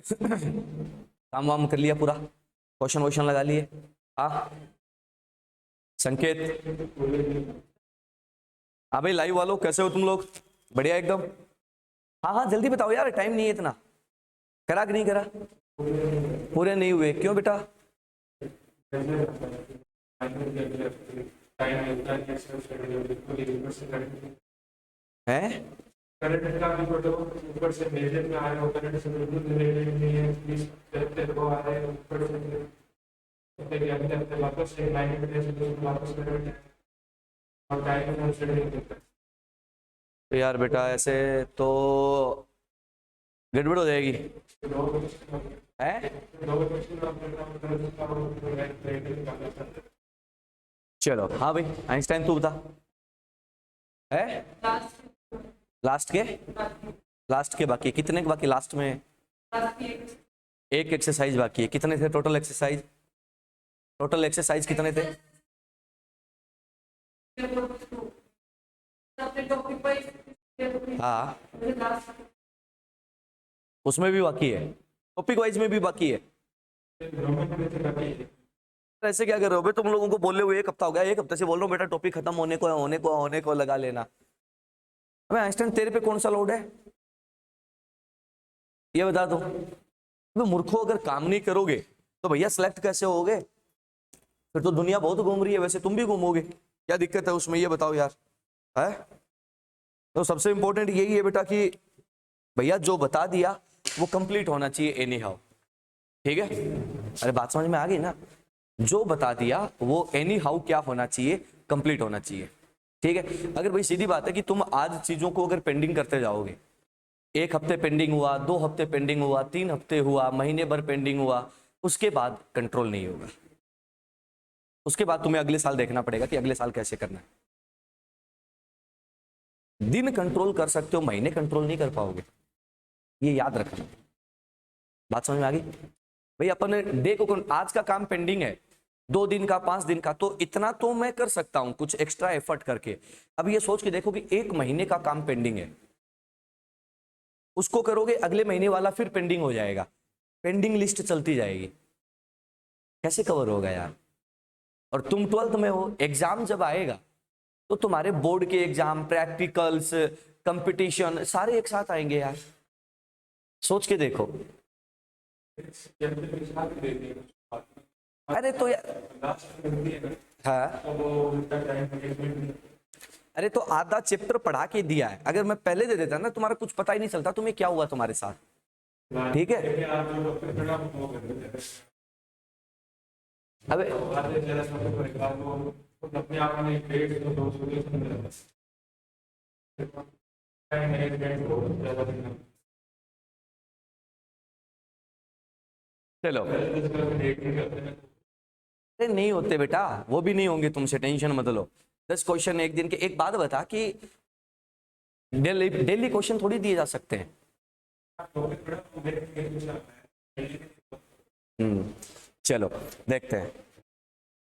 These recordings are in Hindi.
काम वाम कर लिया पूरा, क्वेश्चन वोश्चन लगा लिए? हाँ संकेत, हाँ भाई लाइव वालों कैसे हो तुम लोग? बढ़िया एकदम। हाँ हाँ जल्दी बताओ यार, टाइम नहीं है इतना। करा कि नहीं करा? पूरे नहीं हुए, क्यों बेटा? हैं? करंट का भी फोटो ऊपर से मेजर में आया हो, करंट से बिल्कुल रिलेटेड नहीं है, प्लीज करते रहो। आ रहे हैं ऊपर से कि अगले हफ्ते वापस से लाइन में से वापस करंट और टाइम में शेड्यूल करते हैं। तो यार बेटा ऐसे तो गड़बड़ हो जाएगी। है? चलो हाँ भाई आइंस्टाइन तू बता। है लास्ट के बाकी कितने के बाकी? लास्ट में एक एक्सरसाइज बाकी है। कितने थे टोटल एक्सरसाइज? टोटल एक्सरसाइज कितने थे? हाँ उसमें भी बाकी है, टॉपिक वाइज में भी बाकी है। ऐसे क्या कर रहे हो भाई? तुम लोगों को बोले हुए एक हफ्ता हो गया, एक हफ्ते से बोल रहा हूँ बेटा टॉपिक खत्म होने को लगा लेना। अबे आइंस्टाइन तेरे पे कौन सा लोड है ये बता दो। तो मूर्खों अगर काम नहीं करोगे तो भैया सिलेक्ट कैसे होगे? फिर तो दुनिया बहुत घूम रही है, वैसे तुम भी घूमोगे, क्या दिक्कत है उसमें ये बताओ यार। है तो सबसे इंपॉर्टेंट यही है बेटा कि भैया जो बता दिया वो कंप्लीट होना चाहिए एनी हाउ। ठीक है? अरे बात समझ में आ गई ना? जो बता दिया वो एनी हाउ क्या होना चाहिए? कंप्लीट होना चाहिए। ठीक है? अगर भाई सीधी बात है कि तुम आज चीजों को अगर पेंडिंग करते जाओगे, एक हफ्ते पेंडिंग हुआ, 2 हफ्ते पेंडिंग हुआ, 3 हफ्ते हुआ, महीने भर पेंडिंग हुआ, उसके बाद कंट्रोल नहीं होगा। उसके बाद तुम्हें अगले साल देखना पड़ेगा कि अगले साल कैसे करना है। दिन कंट्रोल कर सकते हो, महीने कंट्रोल नहीं कर पाओगे, ये याद रखना। बात समझ में आ गई? भाई अपन देखो आज का काम पेंडिंग है, 2 दिन का, 5 दिन का, तो इतना तो मैं कर सकता हूं कुछ एक्स्ट्रा एफर्ट करके। अब ये सोच के देखो कि 1 महीने का काम पेंडिंग है, उसको करोगे अगले महीने वाला फिर पेंडिंग हो जाएगा, पेंडिंग लिस्ट चलती जाएगी, कैसे कवर होगा यार? और तुम 12th में हो, एग्जाम जब आएगा तो तुम्हारे बोर्ड के एग्जाम, प्रैक्टिकल्स, कंपटीशन सारे एक साथ आएंगे यार, सोच के देखो। अरे तो यार हाँ, अरे तो आधा चैप्टर पढ़ा के दिया है, अगर मैं पहले दे देता ना तुम्हारा कुछ पता ही नहीं चलता तुम्हें क्या हुआ तुम्हारे साथ। ठीक है? अबे चलो, अरे नहीं होते बेटा, वो भी नहीं होंगे, तुमसे टेंशन मत लो। 10 क्वेश्चन एक दिन के। एक बात बता कि डेली डेली क्वेश्चन थोड़ी दिए जा सकते हैं। चलो देखते हैं।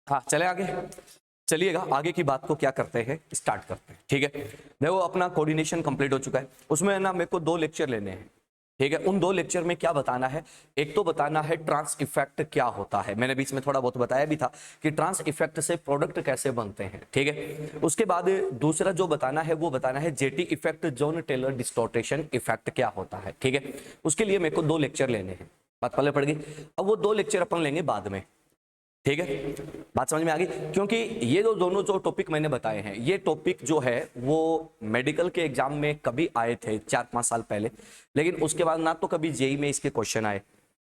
हाँ चले आगे, चलिएगा आगे की बात को क्या करते हैं, स्टार्ट करते हैं। ठीक है? देखो अपना कोऑर्डिनेशन कंप्लीट हो चुका है, उसमें ना मेरे को 2 लेक्चर लेने हैं। ठीक है? उन 2 लेक्चर में क्या बताना है? एक तो बताना है ट्रांस इफेक्ट क्या होता है, मैंने बीच में थोड़ा बहुत बताया भी था कि ट्रांस इफेक्ट से प्रोडक्ट कैसे बनते हैं। ठीक है? उसके बाद दूसरा जो बताना है वो बताना है JT effect, Jahn Teller distortion effect क्या होता है। ठीक है? उसके लिए मेरे को 2 लेक्चर लेने हैं, बात पहले पड़ गई। अब वो 2 लेक्चर अपन लेंगे बाद में। ठीक है? बात समझ में आ गई? क्योंकि ये दोनों जो टॉपिक मैंने बताए हैं, ये टॉपिक जो है वो मेडिकल के एग्जाम में कभी आए थे 4-5 साल पहले, लेकिन उसके बाद ना तो कभी जेई में इसके क्वेश्चन आए,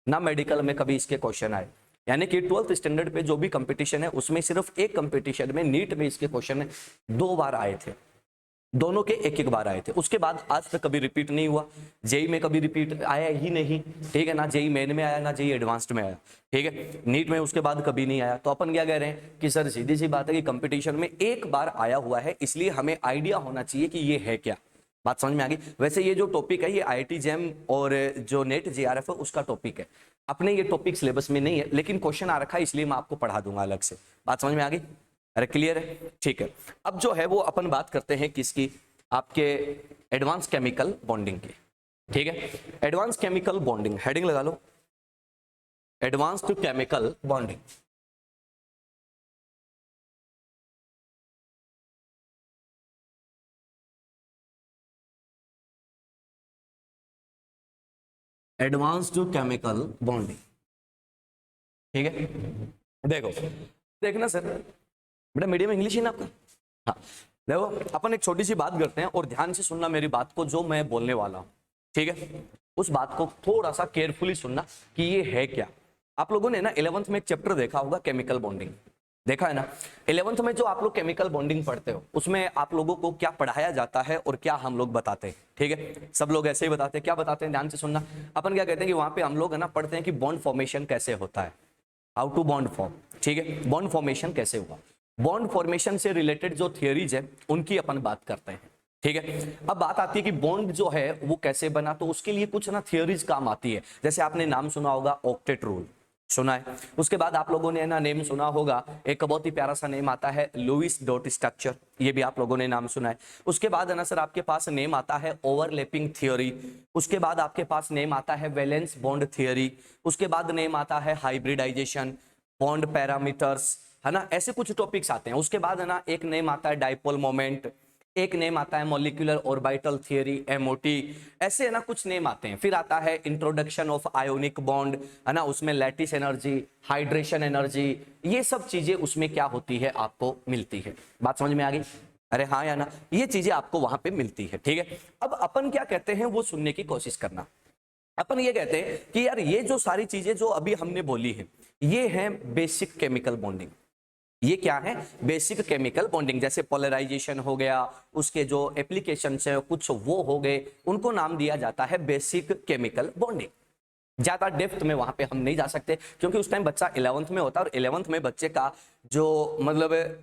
ना मेडिकल में कभी इसके क्वेश्चन आए। यानी कि 12th स्टैंडर्ड पे जो भी कंपटीशन है उसमें सिर्फ एक कंपटीशन में, नीट में, इसके क्वेश्चन 2 बार आए थे, दोनों के एक बार आए थे। उसके बाद आज तक कभी रिपीट नहीं हुआ, जेई में कभी रिपीट आया ही नहीं। ठीक है? ना जेई मेन में आया, ना जेई एडवांस्ड में आया। ठीक है? नीट में उसके बाद कभी नहीं आया। तो अपन क्या कह रहे हैं कि सर सीधी सी बात है कि कंपटीशन में एक बार आया हुआ है, इसलिए हमें आइडिया होना चाहिए कि ये है क्या। बात समझ में आ गई? वैसे ये जो टॉपिक है ये आईआईटी जेम और जो नेट जेआरएफ है उसका टॉपिक है, अपने ये टॉपिक सिलेबस में नहीं है, लेकिन क्वेश्चन आ रखा है इसलिए मैं आपको पढ़ा दूंगा अलग से। बात समझ में आ गई? अरे क्लियर है? ठीक है। अब जो है वो अपन बात करते हैं किसकी, आपके एडवांस केमिकल बॉन्डिंग की। ठीक है। एडवांस केमिकल बॉन्डिंग, हेडिंग लगा लो, advanced chemical bonding. Advanced chemical bonding, ठीक है। देखो, देखना सर, बेटा मीडियम इंग्लिश है ना आपका? हाँ, देखो अपन एक छोटी सी बात करते हैं और ध्यान से सुनना मेरी बात को, जो मैं बोलने वाला हूं, ठीक है। उस बात को थोड़ा सा केयरफुली सुनना कि ये है क्या। आप लोगों ने ना 11th में एक चैप्टर देखा होगा, केमिकल बॉन्डिंग, देखा है ना? 11th में जो आप लोग केमिकल बॉन्डिंग पढ़ते हो, उसमें आप लोगों को क्या पढ़ाया जाता है और क्या हम लोग बताते हैं, ठीक है। सब लोग ऐसे ही बताते हैं, क्या बताते हैं, ध्यान से सुनना। अपन क्या कहते हैं कि वहां पे हम लोग है ना पढ़ते हैं कि बॉन्ड फॉर्मेशन कैसे होता है, हाउ टू बॉन्ड फॉर्म, ठीक है। बॉन्ड फॉर्मेशन कैसे हुआ, बॉन्ड फॉर्मेशन से रिलेटेड जो थियरीज है उनकी अपन बात करते हैं, ठीक है। अब बात आती है कि बॉन्ड जो है वो कैसे बना, तो उसके लिए कुछ ना थियरीज काम आती है। जैसे आपने नाम सुना होगा ऑक्टेट रूल, सुना है। उसके बाद आप लोगों ने ना नेम सुना होगा, एक बहुत ही प्यारा सा नेम आता है लुईस डॉट स्ट्रक्चर, ये भी आप लोगों ने नाम सुना है। उसके बाद है ना सर आपके पास नेम आता है ओवरलैपिंग थ्योरी। उसके बाद आपके पास नेम आता है वैलेंस बॉन्ड थ्योरी। उसके बाद नेम आता है हाइब्रिडाइजेशन, बॉन्ड पैरामीटर्स, है ना, ऐसे कुछ टॉपिक्स आते हैं। उसके बाद है ना एक नेम आता है डाइपोल मोमेंट, एक नेम आता है मॉलिक्यूलर ऑर्बिटल थियरी, एमओटी, ऐसे है ना कुछ नेम आते हैं। फिर आता है इंट्रोडक्शन ऑफ आयोनिक बॉन्ड, है ना, उसमें लैटिस एनर्जी, हाइड्रेशन एनर्जी, ये सब चीजें उसमें क्या होती है आपको मिलती है। बात समझ में आ गई? अरे हाँ या ना, ये चीजें आपको वहां पे मिलती है, ठीक है। अब अपन क्या कहते हैं वो सुनने की कोशिश करना। अपन ये कहते हैं कि यार ये जो सारी चीजें जो अभी हमने बोली है, ये है बेसिक केमिकल बॉन्डिंग। ये क्या है? Basic chemical bonding. जैसे पोलराइजेशन हो गया, उसके जो एप्लीकेशन है कुछ वो हो गए, उनको नाम दिया जाता है बेसिक केमिकल बॉन्डिंग। ज्यादा डेप्थ में वहां पे हम नहीं जा सकते, क्योंकि उस टाइम बच्चा 11th में होता है, और 11th में बच्चे का जो मतलब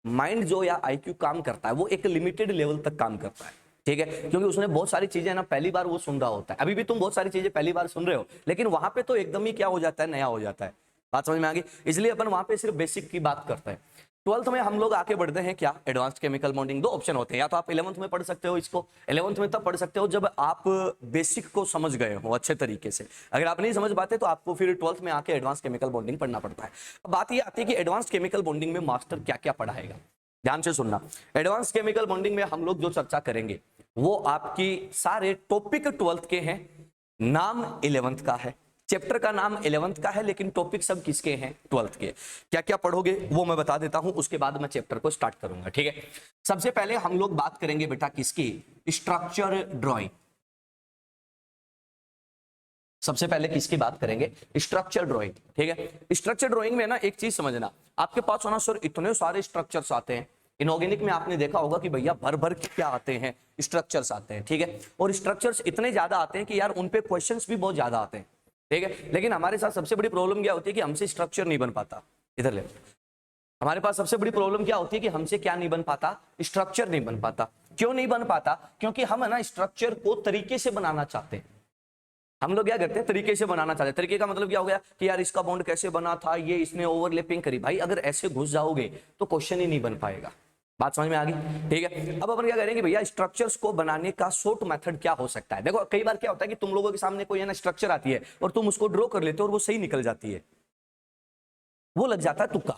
माइंड जो या आईक्यू काम करता है वो एक लिमिटेड लेवल तक काम करता है, ठीक है। क्योंकि उसने बहुत सारी चीजें ना पहली बार वो सुन रहा होता है। अभी भी तुम बहुत सारी चीजें पहली बार सुन रहे हो, लेकिन वहां पे तो एकदम ही क्या हो जाता है, नया हो जाता है। बात समझ में आ गई? इसलिए अपन वहां पे सिर्फ बेसिक की बात करते हैं। 12th में हम लोग आके बढ़ते हैं क्या, एडवांस्ड केमिकल बॉन्डिंग। दो ऑप्शन होते हैं, या तो आप 11th में पढ़ सकते हो इसको, 11th में तब पढ़ सकते हो जब आप बेसिक को समझ गए हो अच्छे तरीके से। अगर आप नहीं समझ पाते तो आपको फिर 12th में आके एडवांस केमिकल बॉन्डिंग पढ़ना पड़ता है। अब बात ये आती है कि एडवांस केमिकल बॉन्डिंग में मास्टर क्या क्या पढ़ाएगा। ध्यान से सुनना, एडवांस केमिकल बॉन्डिंग में हम लोग जो चर्चा करेंगे वो आपकी सारे टॉपिक 12th के हैं, नाम 11th का है, चैप्टर का नाम 11th का है, लेकिन टॉपिक सब किसके हैं, 12th के। क्या क्या पढ़ोगे वो मैं बता देता हूं, उसके बाद मैं चैप्टर को स्टार्ट करूंगा, ठीक है। सबसे पहले हम लोग बात करेंगे बेटा किसकी, स्ट्रक्चर ड्राइंग। सबसे पहले किसकी बात करेंगे, स्ट्रक्चर ड्राइंग, ठीक है। स्ट्रक्चर ड्राइंग में ना एक चीज समझना, आपके पास होना सर इतने सारे स्ट्रक्चर्स आते हैं। इनऑर्गेनिक में आपने देखा होगा कि भैया भर भर के क्या आते हैं, स्ट्रक्चर्स आते हैं, ठीक है। और स्ट्रक्चर्स इतने ज्यादा आते हैं कि यार उन पे क्वेश्चंस भी बहुत ज्यादा आते हैं, ठीक है। लेकिन हमारे साथ सबसे बड़ी प्रॉब्लम क्या होती है कि हमसे स्ट्रक्चर नहीं बन पाता। इधर ले, हमारे पास सबसे बड़ी प्रॉब्लम क्या होती है कि हमसे क्या नहीं बन पाता, स्ट्रक्चर नहीं बन पाता। क्यों नहीं बन पाता? क्योंकि हम है ना स्ट्रक्चर को तरीके से बनाना चाहते हैं। हम लोग क्या करते हैं, तरीके से बनाना चाहते हैं। तरीके का मतलब क्या हो गया कि यार इसका बॉन्ड कैसे बना था, ये इसने ओवरलैपिंग करी। भाई अगर ऐसे घुस जाओगे तो क्वेश्चन ही नहीं बन पाएगा। बात समझ में आ गई? ठीक है। अब अपन क्या करेंगे भैया, स्ट्रक्चर्स को बनाने का शॉर्ट मेथड क्या हो सकता है। देखो कई बार क्या होता है कि तुम लोगों के सामने कोई है ना स्ट्रक्चर आती है और तुम उसको ड्रॉ कर लेते हो और वो सही निकल जाती है, वो लग जाता है तुक्का,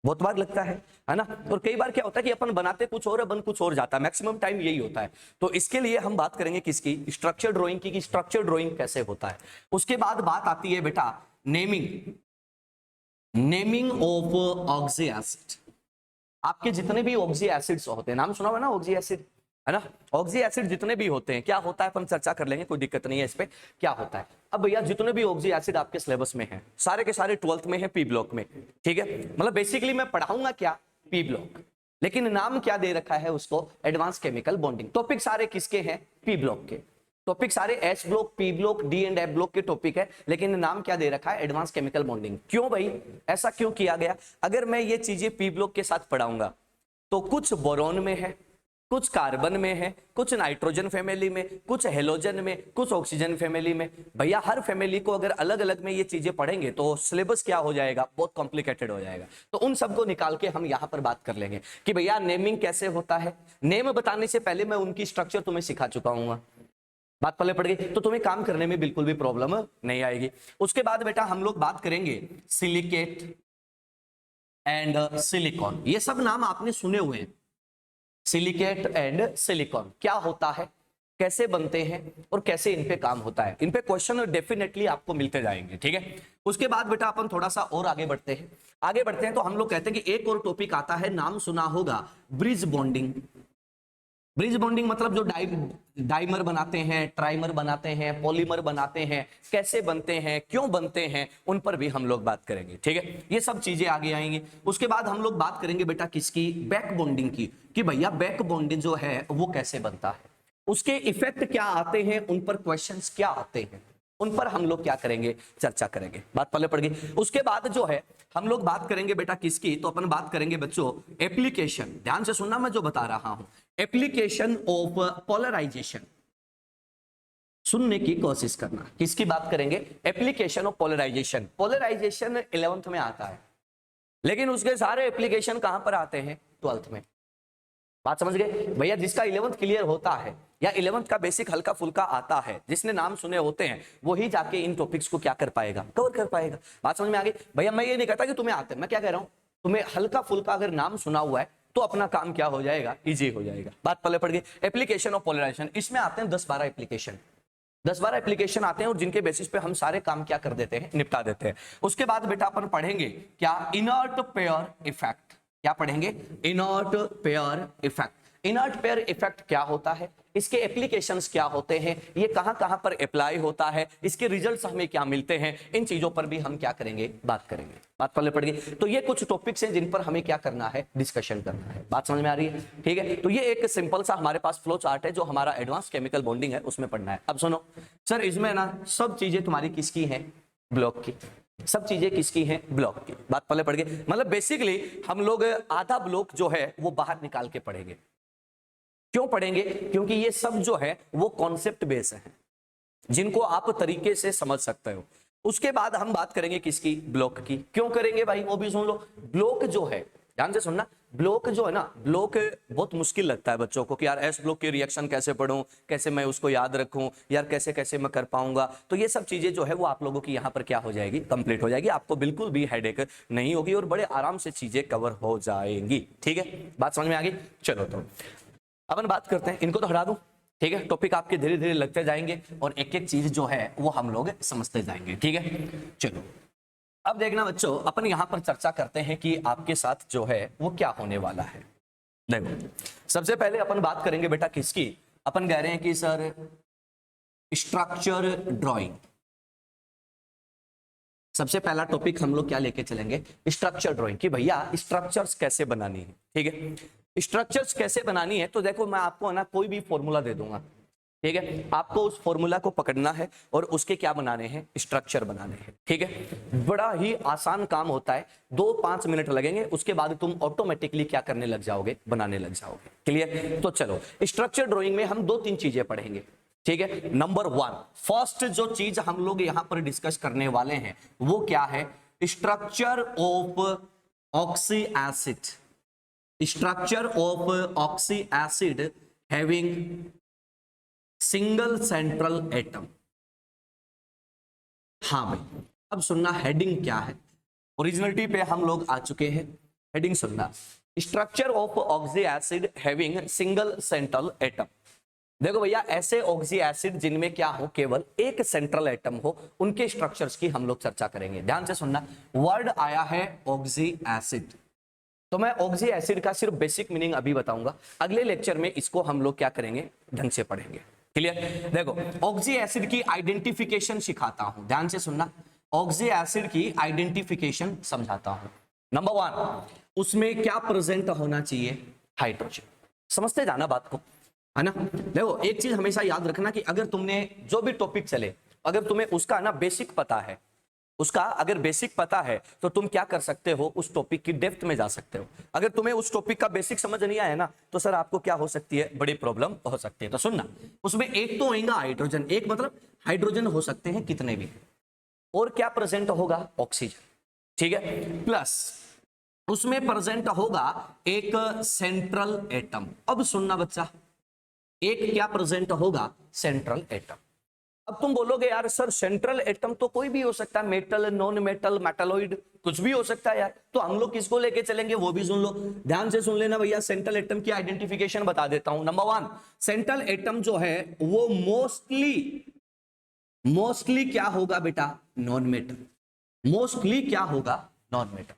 बहुत बार लगता है ना। और कई बार क्या होता है कि अपन बनाते कुछ और है, बन कुछ और जाता है। मैक्सिमम टाइम यही होता है। तो इसके लिए हम बात करेंगे किसकी, स्ट्रक्चर ड्राइंग की, कि स्ट्रक्चर ड्राइंग कैसे होता है। उसके बाद बात आती है बेटा naming, naming of oxy acid. आपके जितने भी ऑक्सी एसिड्स होते हैं, नाम सुना हुआ ना ऑक्सी एसिड, है ना। ऑक्सी एसिड जितने भी होते हैं, क्या होता है अपन चर्चा कर लेंगे, कोई दिक्कत नहीं है इस पे, क्या होता है। अब भैया जितने भी ऑक्सी एसिड आपके सिलेबस में हैं, सारे के सारे 12th में है पी ब्लॉक में, ठीक है। मतलब बेसिकली मैं पढ़ाऊंगा क्या, पी ब्लॉक, लेकिन नाम क्या दे रखा है उसको, एडवांस केमिकल बॉन्डिंग। टॉपिक सारे किसके हैं, पी ब्लॉक के। टॉपिक सारे S block, P block, D and F block के टॉपिक है, लेकिन नाम क्या दे रखा है, एडवांस केमिकल बॉन्डिंग। क्यों भाई, ऐसा क्यों किया गया? अगर मैं ये चीजें पी ब्लॉक के साथ पढ़ाऊंगा तो कुछ बोरॉन में है, कुछ कार्बन में है, कुछ नाइट्रोजन फैमिली में, कुछ हेलोजन में, कुछ ऑक्सीजन फैमिली में। भैया हर फैमिली को अगर अलग अलग में ये चीजें पढ़ेंगे तो सिलेबस क्या हो जाएगा, बहुत कॉम्प्लिकेटेड हो जाएगा। तो उन सबको निकाल के हम यहां पर बात कर लेंगे कि भैया नेमिंग कैसे होता है। नेम बताने से पहले मैं उनकी स्ट्रक्चर तुम्हें सिखा चुका हूं, बात पल्ले पड़ गई तो तुम्हें काम करने में बिल्कुल भी प्रॉब्लम नहीं आएगी। उसके बाद बेटा हम लोग बात करेंगे सिलिकेट एंड सिलिकॉन। ये सब नाम आपने सुने हुए हैं, सिलिकेट एंड सिलिकॉन क्या होता है, कैसे बनते हैं और कैसे इन पे काम होता है। इन पे क्वेश्चन डेफिनेटली आपको मिलते जाएंगे, ठीक है। उसके बाद बेटा अपन थोड़ा सा और आगे बढ़ते हैं। आगे बढ़ते हैं तो हम लोग कहते हैं कि एक और टॉपिक आता है, नाम सुना होगा ब्रिज बॉन्डिंग। ब्रिज बॉन्डिंग मतलब जो डाइमर बनाते हैं, ट्राइमर बनाते हैं, पॉलीमर बनाते हैं, कैसे बनते हैं, क्यों बनते हैं, उन पर भी हम लोग बात करेंगे, ठीक है। ये सब चीजें आगे आएंगी। उसके बाद हम लोग बात करेंगे बेटा किसकी, बैक बॉन्डिंग की, कि भैया बैक बॉन्डिंग जो है वो कैसे बनता है, उसके इफेक्ट क्या आते हैं, उन पर क्वेश्चंस क्या आते हैं, उन पर हम लोग क्या करेंगे, चर्चा करेंगे। बात पहले पड़ गई। उसके बाद जो है हम लोग बात करेंगे बेटा किसकी, तो अपन बात करेंगे बच्चों एप्लीकेशन। ध्यान से सुनना मैं जो बता रहा हूं, एप्लीकेशन ऑफ पोलराइजेशन। सुनने की कोशिश करना, किसकी बात करेंगे, application of polarisation. Polarisation 11th में आता है, लेकिन उसके सारे एप्लीकेशन कहां पर आते हैं, 12th में। बात समझ गए भैया। जिसका 11th क्लियर होता है या 11th का बेसिक हल्का फुल्का आता है, जिसने नाम सुने होते हैं, वही जाके इन टॉपिक्स को क्या कर पाएगा, कवर कर पाएगा। बात समझ में आ गई भैया। मैं ये नहीं कहता कि तुम्हें आते, मैं क्या कह रहा हूं, तुम्हें हल्का फुल्का अगर नाम सुना हुआ है तो अपना काम क्या हो जाएगा, इजी हो जाएगा। बात पहले पड़ गई। एप्लीकेशन ऑफ पोलराइजेशन, इसमें आते हैं 10-12 एप्लीकेशन, 10-12 एप्लीकेशन आते हैं और जिनके बेसिस पे हम सारे काम क्या कर देते हैं, निपटा देते हैं। उसके बाद बेटा अपन पढ़ेंगे क्या, इनर्ट पेयर इफेक्ट। क्या पढ़ेंगे, inert pair effect. Inert pair effect क्या होता है, इसके एप्लीकेशंस क्या होते हैं, ये कहां कहां पर अप्लाई होता है, इसके रिजल्ट्स हमें क्या मिलते हैं, इन चीजों पर भी हम क्या करेंगे, बात करेंगे। बात पहले पड़ गई। तो ये कुछ टॉपिक्स हैं जिन पर हमें क्या करना है, डिस्कशन करना है। बात समझ में आ रही है, ठीक है। तो ये एक सिंपल सा हमारे पास फ्लो चार्ट है जो हमारा एडवांस केमिकल बॉन्डिंग है, उसमें पढ़ना है। अब सुनो सर, इसमें ना सब चीजें तुम्हारी किसकी हैं, ब्लॉक की। सब चीजें किसकी हैं, ब्लॉक की। बात पहले पड़ गई। मतलब बेसिकली हम लोग आधा ब्लॉक जो है वो बाहर निकाल के पढ़ेंगे। क्यों पढ़ेंगे, क्योंकि ये सब जो है वो कॉन्सेप्ट बेस है, जिनको आप तरीके से समझ सकते हो। उसके बाद हम बात करेंगे किसकी, ब्लॉक की। क्यों करेंगे भाई, वो भी सुन लो। ब्लॉक जो है, ध्यान से सुनना, ब्लॉक जो है ना, ब्लॉक बहुत मुश्किल लगता है बच्चों को कि यार एस ब्लॉक की रिएक्शन कैसे पढूं, कैसे मैं उसको याद रखूं, यार कैसे कैसे मैं कर पाऊंगा। तो ये सब चीजें जो है वो आप लोगों की यहाँ पर क्या हो जाएगी, कंप्लीट हो जाएगी। आपको बिल्कुल भी हेडेक नहीं होगी और बड़े आराम से चीजें कवर हो जाएंगी, ठीक है। बात समझ में आ गई। चलो तो अपन बात करते हैं, इनको तो हटा दूं, ठीक है। टॉपिक आपके धीरे धीरे लगते जाएंगे और एक एक चीज जो है वो हम लोग समझते जाएंगे, ठीक है। चलो अब देखना बच्चों, अपन यहां पर चर्चा करते हैं कि आपके साथ जो है वो क्या होने वाला है। देखो सबसे पहले अपन बात करेंगे बेटा किसकी, अपन कह रहे हैं कि सर स्ट्रक्चर ड्राइंग। सबसे पहला टॉपिक हम लोग क्या लेके चलेंगे, स्ट्रक्चर ड्राइंग, कि भैया स्ट्रक्चर्स कैसे बनानी है, ठीक है। स्ट्रक्चर्स कैसे बनानी है, तो देखो मैं आपको ना कोई भी फॉर्मूला दे दूंगा, ठीक है। आपको उस फॉर्मूला को पकड़ना है और उसके क्या बनाने हैं, स्ट्रक्चर बनाने हैं, ठीक है। बड़ा ही आसान काम होता है, 2-5 मिनट लगेंगे, उसके बाद तुम ऑटोमेटिकली क्या करने लग जाओगे, बनाने लग जाओगे। क्लियर। तो चलो स्ट्रक्चर ड्राइंग में हम 2-3 चीजें पढ़ेंगे, ठीक है। नंबर 1, फर्स्ट जो चीज हम लोग यहां पर डिस्कस करने वाले हैं वो क्या है, structure of oxy acid. Structure of oxy acid having single central atom. हाँ भाई, अब सुनना हेडिंग क्या है, ओरिजिनलिटी पे हम लोग आ चुके हैं। हेडिंग सुनना, structure of oxy acid having single central atom. देखो भैया, ऐसे ऑक्सी एसिड जिनमें क्या हो, केवल एक सेंट्रल एटम हो, उनके स्ट्रक्चर्स की हम लोग चर्चा करेंगे। ध्यान से सुनना, वर्ड आया है ऑक्सी एसिड, तो मैं ऑक्सी एसिड का सिर्फ बेसिक मीनिंग अभी बताऊंगा, अगले लेक्चर में इसको हम लोग क्या करेंगे, ढंग से पढ़ेंगे। क्लियर। देखो ऑक्सी एसिड की आइडेंटिफिकेशन सिखाता हूं, ध्यान से सुनना, ऑक्सी एसिड की आइडेंटिफिकेशन समझाता हूं। नंबर 1, उसमें क्या प्रेजेंट होना चाहिए, हाइड्रोजन। समझते जाना बात को, है ना। देखो एक चीज हमेशा याद रखना कि अगर तुमने जो भी टॉपिक चले, अगर तुम्हें उसका ना बेसिक पता है, उसका अगर बेसिक पता है तो तुम क्या कर सकते हो, उस टॉपिक की डेप्थ में जा सकते हो। अगर तुम्हें उस टॉपिक का बेसिक समझ नहीं आया ना, तो सर आपको क्या हो सकती है, बड़ी प्रॉब्लम हो सकती है। तो सुनना, उसमें एक तो होगा हाइड्रोजन, एक मतलब हाइड्रोजन हो सकते हैं कितने भी, और क्या प्रेजेंट होगा, ऑक्सीजन, ठीक है। प्लस उसमें प्रेजेंट होगा एक सेंट्रल एटम। अब सुनना बच्चा, एक क्या प्रेजेंट होगा, सेंट्रल एटम। अब तुम बोलोगे यार सर सेंट्रल एटम तो कोई भी हो सकता है, मेटल, नॉन मेटल, मेटालॉइड, कुछ भी हो सकता है यार, तो हम लोग किसको लेके चलेंगे वो भी सुन लो, ध्यान से सुन लेना भैया। सेंट्रल एटम की आइडेंटिफिकेशन बता देता हूं। नंबर 1, सेंट्रल एटम जो है वो मोस्टली क्या होगा बेटा, नॉन मेटल। मोस्टली क्या होगा, नॉन मेटल।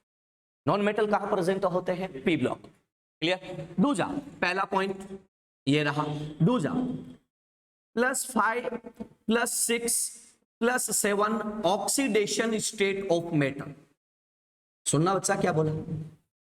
नॉन मेटल कहां प्रेजेंट होते हैं, पी ब्लॉक। क्लियर। दूजा पहला पॉइंट ये रहा। दूजा +5 +6 +7 ऑक्सीडेशन स्टेट ऑफ मेटल। सुनना बच्चा क्या बोला,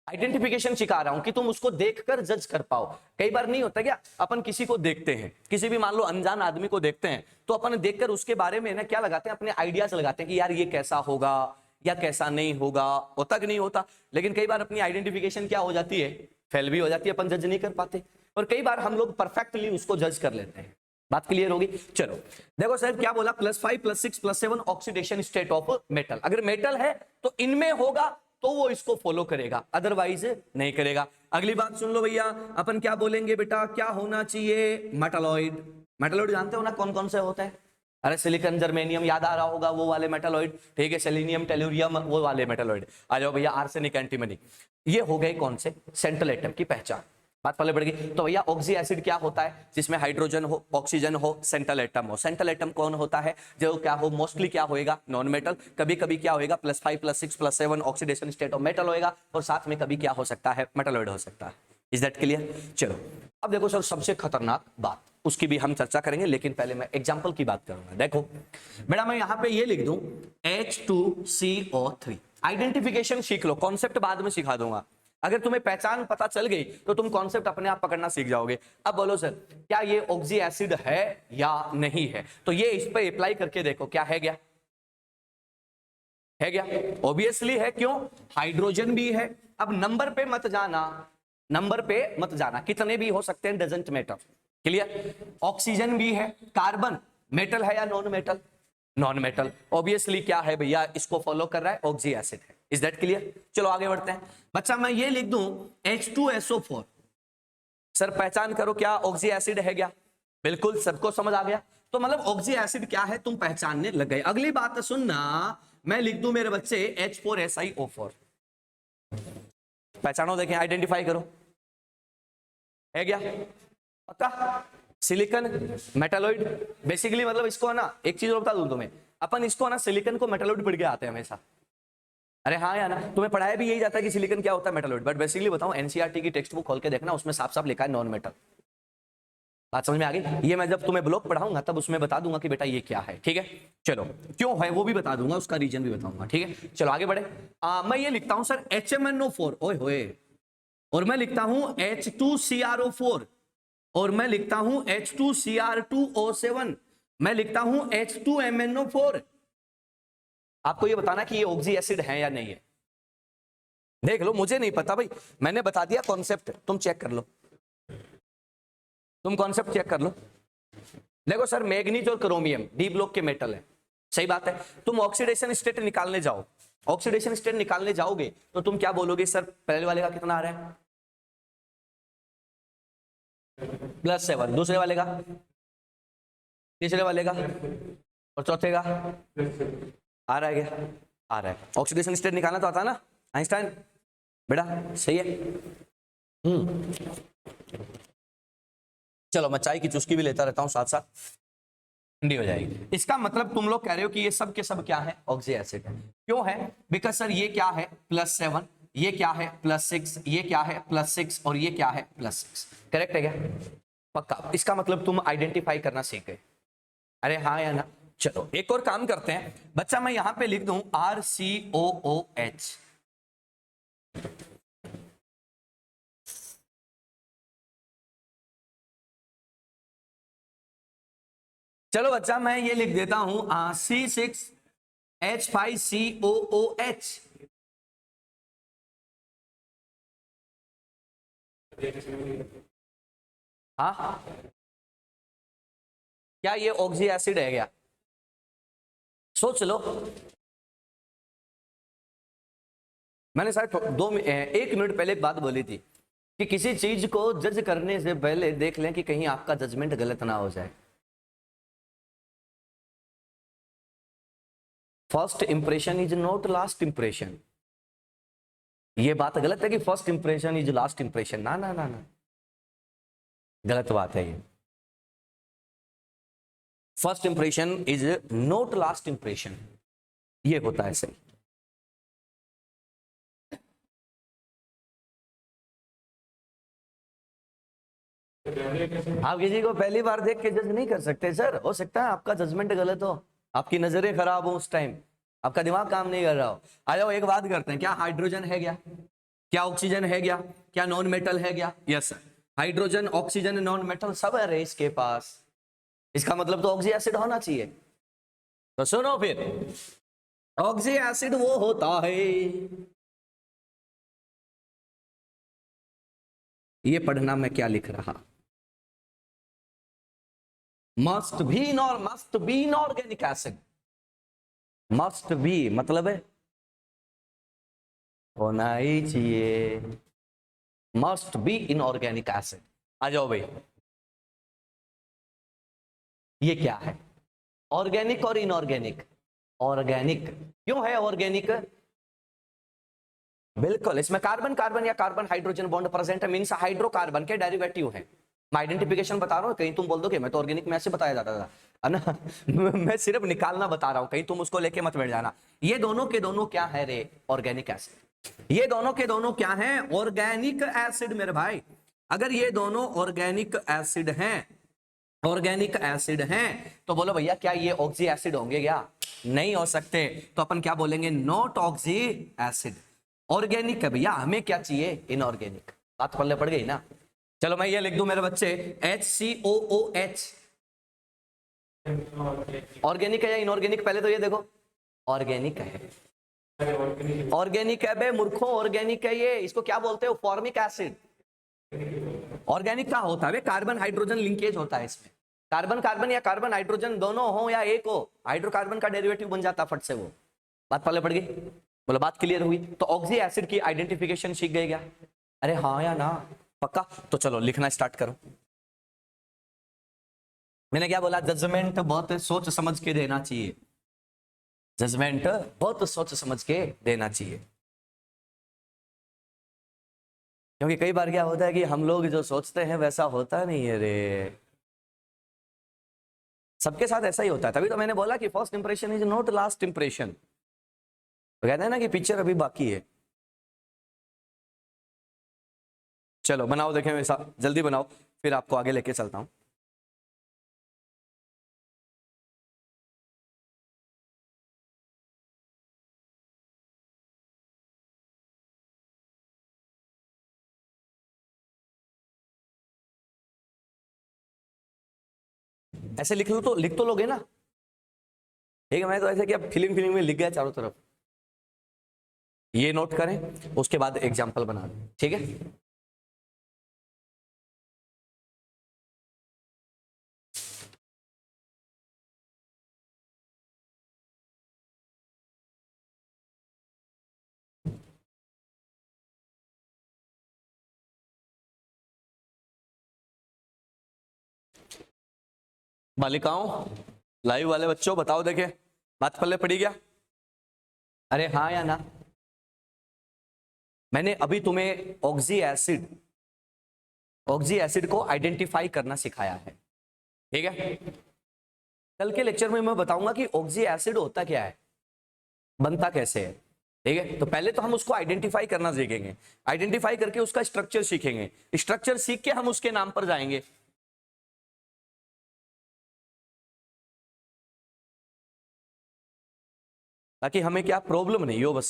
आइडेंटिफिकेशन सिखा रहा हूं कि तुम उसको देखकर जज कर पाओ। कई बार नहीं होता क्या, अपन किसी को देखते हैं, किसी भी मान लो अनजान आदमी को देखते हैं, तो अपन देखकर उसके बारे में ना क्या लगाते हैं, अपने आइडियाज लगाते हैं कि यार ये कैसा होगा या कैसा नहीं होगा, होता कि नहीं होता। लेकिन कई बार अपनी आइडेंटिफिकेशन क्या हो जाती है, फेल भी हो जाती है, अपन जज नहीं कर पाते। और कई बार हम लोग परफेक्टली उसको जज कर लेते हैं। बात क्लियर होगी। चलो देखो सर क्या बोला, +5 +6 +7 ऑक्सीडेशन स्टेट ऑफ मेटल। अगर मेटल है तो इनमें होगा तो वो इसको फॉलो करेगा, अदरवाइज नहीं करेगा। अगली बात सुन लो भैया, अपन क्या बोलेंगे बेटा, क्या होना चाहिए, मेटालॉइड। मेटालॉइड जानते हो ना कौन कौन से होते हैं, अरे सिलिकॉन, जर्मेनियम, याद आ रहा होगा वो वाले मेटालॉइड, ठीक है, सेलेनियम, टेलुरियम, वो वाले मेटालॉइड। आ जाओ भैया, आर्सेनिक, एंटीमनी। ये हो गए कौन से, सेंट्रल एटम की पहचान। बात पहले पड़ेगी। तो भैया ऑक्सी एसिड क्या होता है, जिसमें हाइड्रोजन हो, ऑक्सीजन हो, सेंट्रल एटम हो। सेंट्रल एटम कौन होता है, जो क्या हो, मोस्टली क्या होएगा, नॉन मेटल। कभी कभी क्या होएगा, +5 +6 +7 ऑक्सीडेशन स्टेट ऑफ मेटल होएगा, और साथ में कभी क्या हो सकता है, मेटालॉइड हो सकता है। Is that clear. चलो अब देखो सर सबसे खतरनाक बात, उसकी भी हम चर्चा करेंगे, लेकिन पहले मैं एग्जाम्पल की बात करूंगा। देखो बेटा मैं यहां पे ये लिख दूं H2CO3। आइडेंटिफिकेशन सीख लो, कॉन्सेप्ट बाद में सिखा दूंगा। अगर तुम्हें पहचान पता चल गई तो तुम कॉन्सेप्ट अपने आप पकड़ना सीख जाओगे। अब बोलो सर क्या ये ऑक्सी एसिड है या नहीं है, तो ये इस पे अप्लाई करके देखो क्या है, क्या है, क्या ऑब्वियसली है। क्यों, हाइड्रोजन भी है। अब नंबर पे मत जाना, नंबर पे मत जाना, कितने भी हो सकते हैं, डजंट मैटर। क्लियर। ऑक्सीजन भी है, कार्बन मेटल है या non metal, non metal. Obviously क्या है भैया, इसको फॉलो कर रहा है, ऑक्सी एसिड है। Is that clear. चलो आगे बढ़ते हैं। बच्चा मैं ये लिख दूं H2SO4। सर पहचान करो क्या ऑक्सी एसिड है क्या, बिल्कुल सबको समझ आ गया। तो मतलब ऑक्सी एसिड क्या है तुम पहचानने लग गए। अगली बात सुनना, मैं लिख दूं मेरे बच्चे H4SiO4। पहचानो, देखें, आइडेंटिफाई करो, है क्या, पक्का। सिलिकॉन, मेटालॉइड, बेसिकली मतलब इसको है ना, एक चीज और बता दूं तुम्हें, अपन इसको है ना सिलिकॉन को मेटालॉइड पढ़ के आते हैं हमेशा। अरे हाँ या ना, तुम्हें पढ़ाया भी यही जाता है कि सिलिकॉन क्या होता है, मेटालॉइड। बट बेसिकली बताऊं, एनसीईआरटी की टेक्स्ट बुक खोल के देखना, उसमें साफ साफ लिखा है नॉन मेटल। बात समझ में आ गई। ये मैं जब तुम्हें ब्लॉक पढ़ाऊंगा तब उसमें बता दूंगा कि बेटा ये क्या है, ठीक है। चलो क्यों है वो भी बता दूंगा, उसका रीजन भी बताऊंगा, ठीक है। चलो आगे बढ़े। मैं ये लिखता हूं सर HMNO4, ओए होए, और मैं लिखता हूं H2CrO4, और मैं लिखता हूं H2Cr2O7, मैं लिखता हूं H2MnO4। आपको ये बताना कि ये ऑक्सी एसिड है या नहीं है। देख लो, मुझे नहीं पता भाई, मैंने बता दिया कॉन्सेप्ट, तुम चेक कर लो, तुम कॉन्सेप्ट चेक कर लो। देखो सर मैग्नीज और क्रोमियम डी ब्लॉक के मेटल है, सही बात है। तुम ऑक्सीडेशन स्टेट निकालने जाओ, ऑक्सीडेशन स्टेट निकालने जाओगे तो तुम क्या बोलोगे, सर पहले वाले का कितना आ रहा है, +7, दूसरे वाले का, तीसरे वाले का, और चौथे का आ रहा है क्या, आ रहा है। ऑक्सीडेशन स्टेट निकालना तो आता है ना आइंस्टाइन, बेटा सही है। चलो मैं चाय की चुस्की भी लेता रहता हूं साथ साथ, ठंडी हो जाएगी। इसका मतलब तुम लोग कह रहे हो कि ये सब के सब क्या है, ऑक्सी एसिड है। क्यों है, बिकॉज सर ये क्या है +7, ये क्या है +6, ये क्या है +6, और ये क्या है +6। करेक्ट है क्या, पक्का। इसका मतलब तुम आइडेंटिफाई करना सीख गए, अरे हाँ या ना। चलो एक और काम करते हैं बच्चा, मैं यहां पे लिख दूं RCOOH। चलो बच्चा मैं ये लिख देता हूं C6H5COOH। हाँ क्या ये ऑक्सी एसिड है क्या, सोच लो। मैंने शायद 1 मिनट पहले एक बात बोली थी, कि किसी चीज को जज करने से पहले देख लें कि कहीं आपका जजमेंट गलत ना हो जाए। First impression is not last impression. ये बात गलत है कि first impression is last impression, ना ना ना ना, गलत बात है ये। First impression is not last impression, ये होता है सही। आप किसी को पहली बार देख के जज नहीं कर सकते सर, हो सकता है आपका जजमेंट गलत हो, आपकी नजरें खराब हो, उस टाइम आपका दिमाग काम नहीं कर रहा हो। आ जाओ एक बात करते हैं, क्या हाइड्रोजन है क्या, क्या ऑक्सीजन है क्या, क्या नॉन मेटल है क्या? Yes sir, hydrogen oxygen non metal सब है रे इसके पास, इसका मतलब तो ऑक्सी एसिड होना चाहिए। तो सुनो फिर, ऑक्सी एसिड वो होता है, ये पढ़ना मैं क्या लिख रहा, must be inorganic acid, must be मतलब है होना ही चाहिए, मस्ट बी इनऑर्गेनिक एसिड। आ जाओ भाई, ये क्या है, ऑर्गेनिक और इनऑर्गेनिक। ऑर्गेनिक क्यों है ऑर्गेनिक? बिल्कुल, इसमें कार्बन कार्बन या कार्बन हाइड्रोजन बॉन्ड प्रेजेंट है, मींस हाइड्रोकार्बन के डेरिवेटिव है। मैं आइडेंटिफिकेशन बता रहा हूं, कहीं तुम बोल दो कि मैं तो ऑर्गेनिक में ऐसे बताया जाता था, है ना मैं सिर्फ निकालना बता रहा हूं, कहीं तुम उसको लेके मत बैठ जाना। ये दोनों के दोनों क्या है रे? Organic acid. ये दोनों के दोनों क्या है? ऑर्गेनिक एसिड मेरे भाई। अगर ये दोनों ऑर्गेनिक एसिड हैं, ऑर्गेनिक एसिड हैं, तो बोलो भैया क्या ये ऑक्सी एसिड होंगे क्या? नहीं हो सकते, तो अपन क्या बोलेंगे? Not oxy acid. ऑर्गेनिक है भैया, हमें क्या चाहिए? इनऑर्गेनिक। बात पल्ले पड़ गई ना? चलो मैं ये लिख दूं मेरे बच्चे, HCOOH ऑर्गेनिक है या इनऑर्गेनिक? पहले तो ये देखो, ऑर्गेनिक है। ऑर्गेनिक है बे मूर्खों, ऑर्गेनिक है ये। इसको क्या बोलते हो? Formic acid. ऑर्गेनिक का होता है कार्बन हाइड्रोजन लिंकेज होता है इसमें, कार्बन कार्बन या कार्बन हाइड्रोजन दोनों हो या एक हो, हाइड्रोकार्बन का डेरिवेटिव बन जाता फट से वो। बात पहले पड़ गई? बोलो बात क्लियर हुई? तो ऑक्सी एसिड की आइडेंटिफिकेशन सीख गए क्या? अरे हाँ या ना? पक्का? तो चलो लिखना स्टार्ट करो। मैंने क्या बोला? जजमेंट बहुत सोच समझ के देना चाहिए, जजमेंट बहुत सोच समझ के देना चाहिए, क्योंकि कई बार क्या होता है कि हम लोग जो सोचते हैं वैसा होता नहीं है रे, सबके साथ ऐसा ही होता है। तभी तो मैंने बोला कि first impression is not last impression, तो कहते हैं ना कि पिक्चर अभी बाकी है। चलो बनाओ, देखें वैसा, जल्दी बनाओ, फिर आपको आगे लेके चलता हूं। ऐसे लिख लो तो लिख तो लोगे ना? ठीक है, मैं तो ऐसे कि अब फिल्म फिल्म में लिख गया चारों तरफ, ये नोट करें, उसके बाद एग्जाम्पल बना दें, ठीक है? बालिकाओं, लाइव वाले बच्चों बताओ, देखे बात पल्ले पड़ी क्या? अरे हाँ या ना? मैंने अभी तुम्हें ऑक्सी एसिड को आइडेंटिफाई करना सिखाया है, ठीक है? कल के लेक्चर में मैं बताऊंगा कि ऑक्सी एसिड होता क्या है, बनता कैसे है, ठीक है? तो पहले तो हम उसको आइडेंटिफाई करना सीखेंगे, आइडेंटिफाई करके उसका स्ट्रक्चर सीखेंगे, स्ट्रक्चर सीख के हम उसके नाम पर जाएंगे, ताकि हमें क्या प्रॉब्लम नहीं हो बस।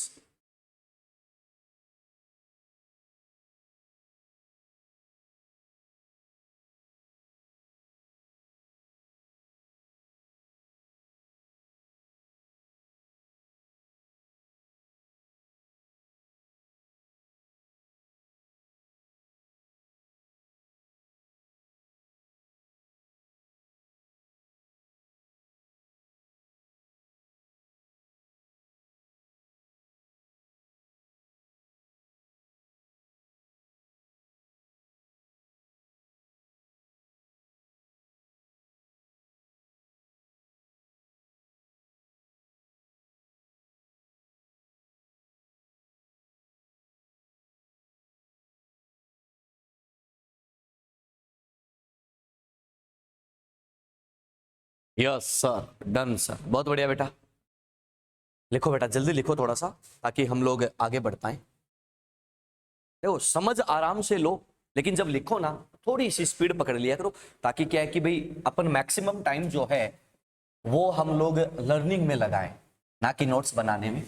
यस सर, डन सर, बहुत बढ़िया बेटा। लिखो बेटा, जल्दी लिखो थोड़ा सा, ताकि हम लोग आगे बढ़ पाए। देखो समझ आराम से लो, लेकिन जब लिखो ना थोड़ी सी स्पीड पकड़ लिया करो, ताकि क्या है कि भाई अपन मैक्सिमम टाइम जो है वो हम लोग लर्निंग में लगाएं, ना कि नोट्स बनाने में।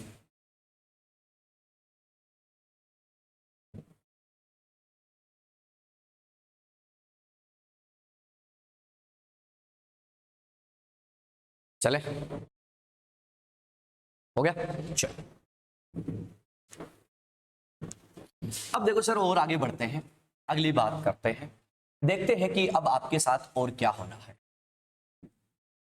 चले, हो गया, चलो। अब देखो सर, और आगे बढ़ते हैं, अगली बात करते हैं, देखते हैं कि अब आपके साथ और क्या होना है।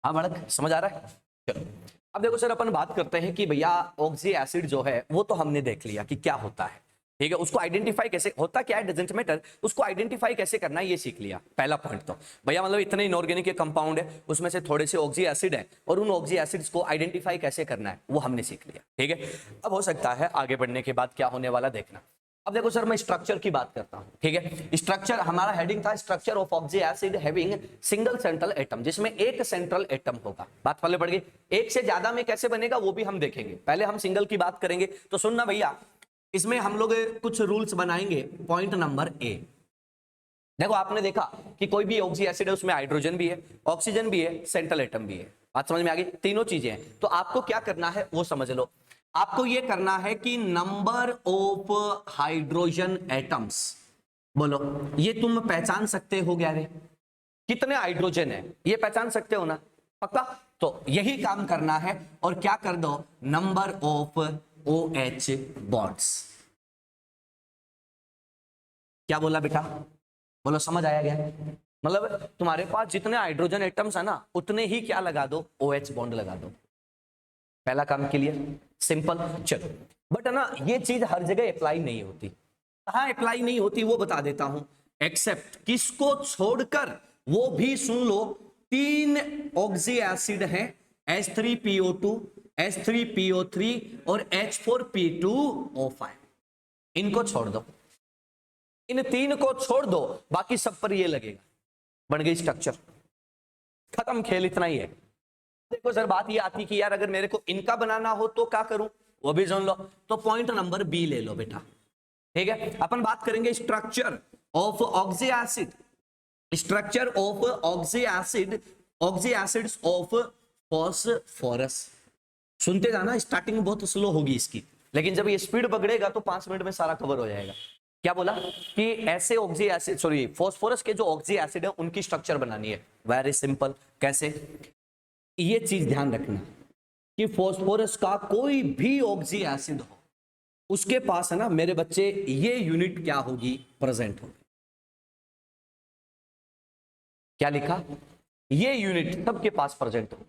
हाँ बालक, समझ आ रहा है? चलो, अब देखो सर, अपन बात करते हैं कि भैया ऑक्सी एसिड जो है वो तो हमने देख लिया कि क्या होता है, ठीक है। उसको आइडेंटिफाई कैसे होता, क्या है डजंट मैटर, उसको आइडेंटिफाई कैसे करना है ये सीख लिया। पहला पॉइंट तो भैया मतलब इतने इनऑर्गेनिक कंपाउंड है, उसमें से थोड़े से ऑक्सी एसिड है, और उन ऑक्सी एसिड्स को आइडेंटिफाई कैसे करना है वो हमने सीख लिया, ठीक है। अब हो सकता है आगे बढ़ने के बाद क्या होने वाला देखना। अब देखो सर, मैं स्ट्रक्चर की बात करता हूं, ठीक है। स्ट्रक्चर हमारा हेडिंग था structure of oxy acid having single central atom, जिसमें एक सेंट्रल एटम होगा। बात पहले पड़ गई। एक से ज्यादा में कैसे बनेगा वो भी हम देखेंगे, पहले हम सिंगल की बात करेंगे। तो सुनना भैया, इसमें हम लोग कुछ रूल्स बनाएंगे। पॉइंट नंबर ए, देखो आपने देखा कि कोई भी ऑक्सी एसिड है उसमें हाइड्रोजन भी है, ऑक्सीजन भी है, सेंट्रल एटम भी है। बात समझ में आ गई? तीनों चीजें हैं। तो आपको क्या करना है वो समझ लो। आपको ये करना है कि नंबर ऑफ हाइड्रोजन एटम्स, बोलो ये तुम पहचान सकते हो क्या रे? कितने हाइड्रोजन है ये पहचान सकते हो ना? पक्का? तो यही काम करना है, और क्या कर दो, नंबर ऑफ OH बॉन्ड्स। क्या बोला बेटा? बोलो, समझ आया क्या? मतलब तुम्हारे पास जितने हाइड्रोजन एटम्स है ना, उतने ही क्या लगा दो, OH बॉन्ड लगा दो। पहला काम क्लियर, सिंपल। चलो, बट है ना ये चीज हर जगह अप्लाई नहीं होती। कहां अप्लाई नहीं होती वो बता देता हूं। एक्सेप्ट किसको छोड़कर, वो भी सुन लो। 3 ऑक्सी एसिड हैं, H3PO2, H3PO3 और H4P2O5। इनको छोड़ दो, इन 3 को छोड़ दो, बाकी सब पर ये लगेगा। बन गई स्ट्रक्चर, खत्म खेल, इतना ही है। देखो सर, बात ये आती कि यार अगर मेरे को इनका बनाना हो तो क्या करूं, वो भी सुन लो। तो पॉइंट नंबर बी ले लो बेटा, ठीक है। अपन बात करेंगे structure of oxy acid, structure of oxy acid, oxy acids of phosphorus. सुनते जाना, स्टार्टिंग बहुत स्लो होगी इसकी, लेकिन जब ये स्पीड पकड़ेगा तो 5 मिनट में सारा कवर हो जाएगा। क्या बोला कि ऐसे ऑक्सी एसिड, सॉरी फॉस्फोरस के जो ऑक्सी एसिड है उनकी स्ट्रक्चर बनानी है। वेरी सिंपल, कैसे? ये चीज ध्यान रखना कि फॉस्फोरस का कोई भी ऑक्सी एसिड हो, उसके पास है ना मेरे बच्चे, ये यूनिट क्या होगी, प्रेजेंट होगी। क्या लिखा? ये यूनिट सबके पास प्रेजेंट होगी,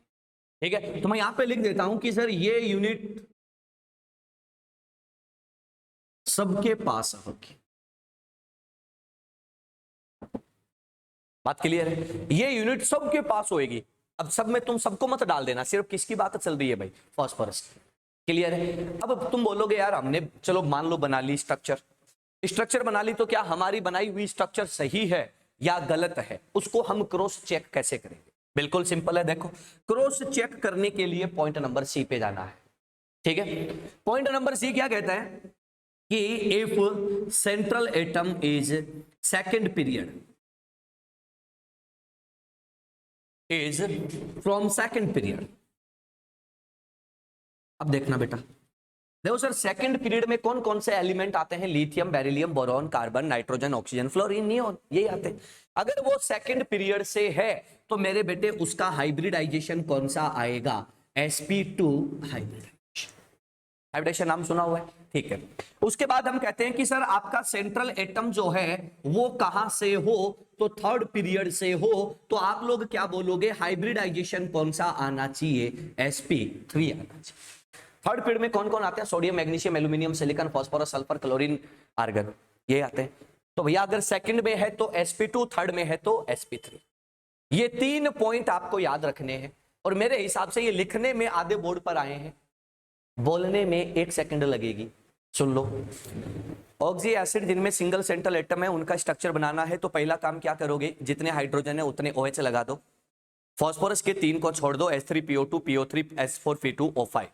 ठीक है। तो मैं यहां पे लिख देता हूं कि सर ये यूनिट सबके पास होगी। बात क्लियर है? ये यूनिट सबके पास होगी। अब सब में तुम सबको मत डाल देना, सिर्फ किसकी बात चल रही है भाई, फॉस्फोरस। क्लियर है? अब तुम बोलोगे यार हमने चलो मान लो बना ली स्ट्रक्चर, स्ट्रक्चर बना ली, तो क्या हमारी बनाई हुई स्ट्रक्चर सही है या गलत है, उसको हम क्रॉस चेक कैसे करेंगे? बिल्कुल सिंपल है, देखो क्रॉस चेक करने के लिए पॉइंट नंबर सी पे जाना है, ठीक है। पॉइंट नंबर सी क्या कहता है कि if central atom is second period, is from second period. अब देखना बेटा, देखो सर सेकंड पीरियड में कौन कौन से एलिमेंट आते हैं, lithium, beryllium, boron, carbon, nitrogen, oxygen, fluorine, neon, यही आते हैं। अगर वो सेकंड पीरियड से है तो मेरे बेटे उसका हाइब्रिडाइजेशन कौन सा आएगा, sp2 हाइब्रिडाइजेशन। हाइब्रिडेशन नाम सुना हुआ है, ठीक है। उसके बाद हम कहते हैं कि सर आपका सेंट्रल एटम जो है वो कहां से हो, तो थर्ड पीरियड से हो, तो आप लोग क्या बोलोगे, हाइब्रिडाइजेशन कौन सा आना चाहिए, sp3 आना चाहिए। थर्ड पीरियड में कौन कौन आते हैं, sodium, magnesium, aluminium, silicon, phosphorus, sulphur, chlorine, argon, ये आते हैं। तो भैया अगर सेकंड में है तो sp2, थर्ड में है तो sp3। ये 3 पॉइंट आपको याद रखने हैं, और मेरे हिसाब से ये लिखने में आधे बोर्ड पर आए हैं, बोलने में 1 सेकंड लगेगी। सुन लो, ऑक्सी एसिड जिनमें सिंगल सेंट्रल एटम है उनका स्ट्रक्चर बनाना है, तो पहला काम क्या करोगे, जितने हाइड्रोजन है उतने OH लगा दो, फॉस्फोरस के 3 को छोड़ दो, H3PO2 PO3 S4P2O5।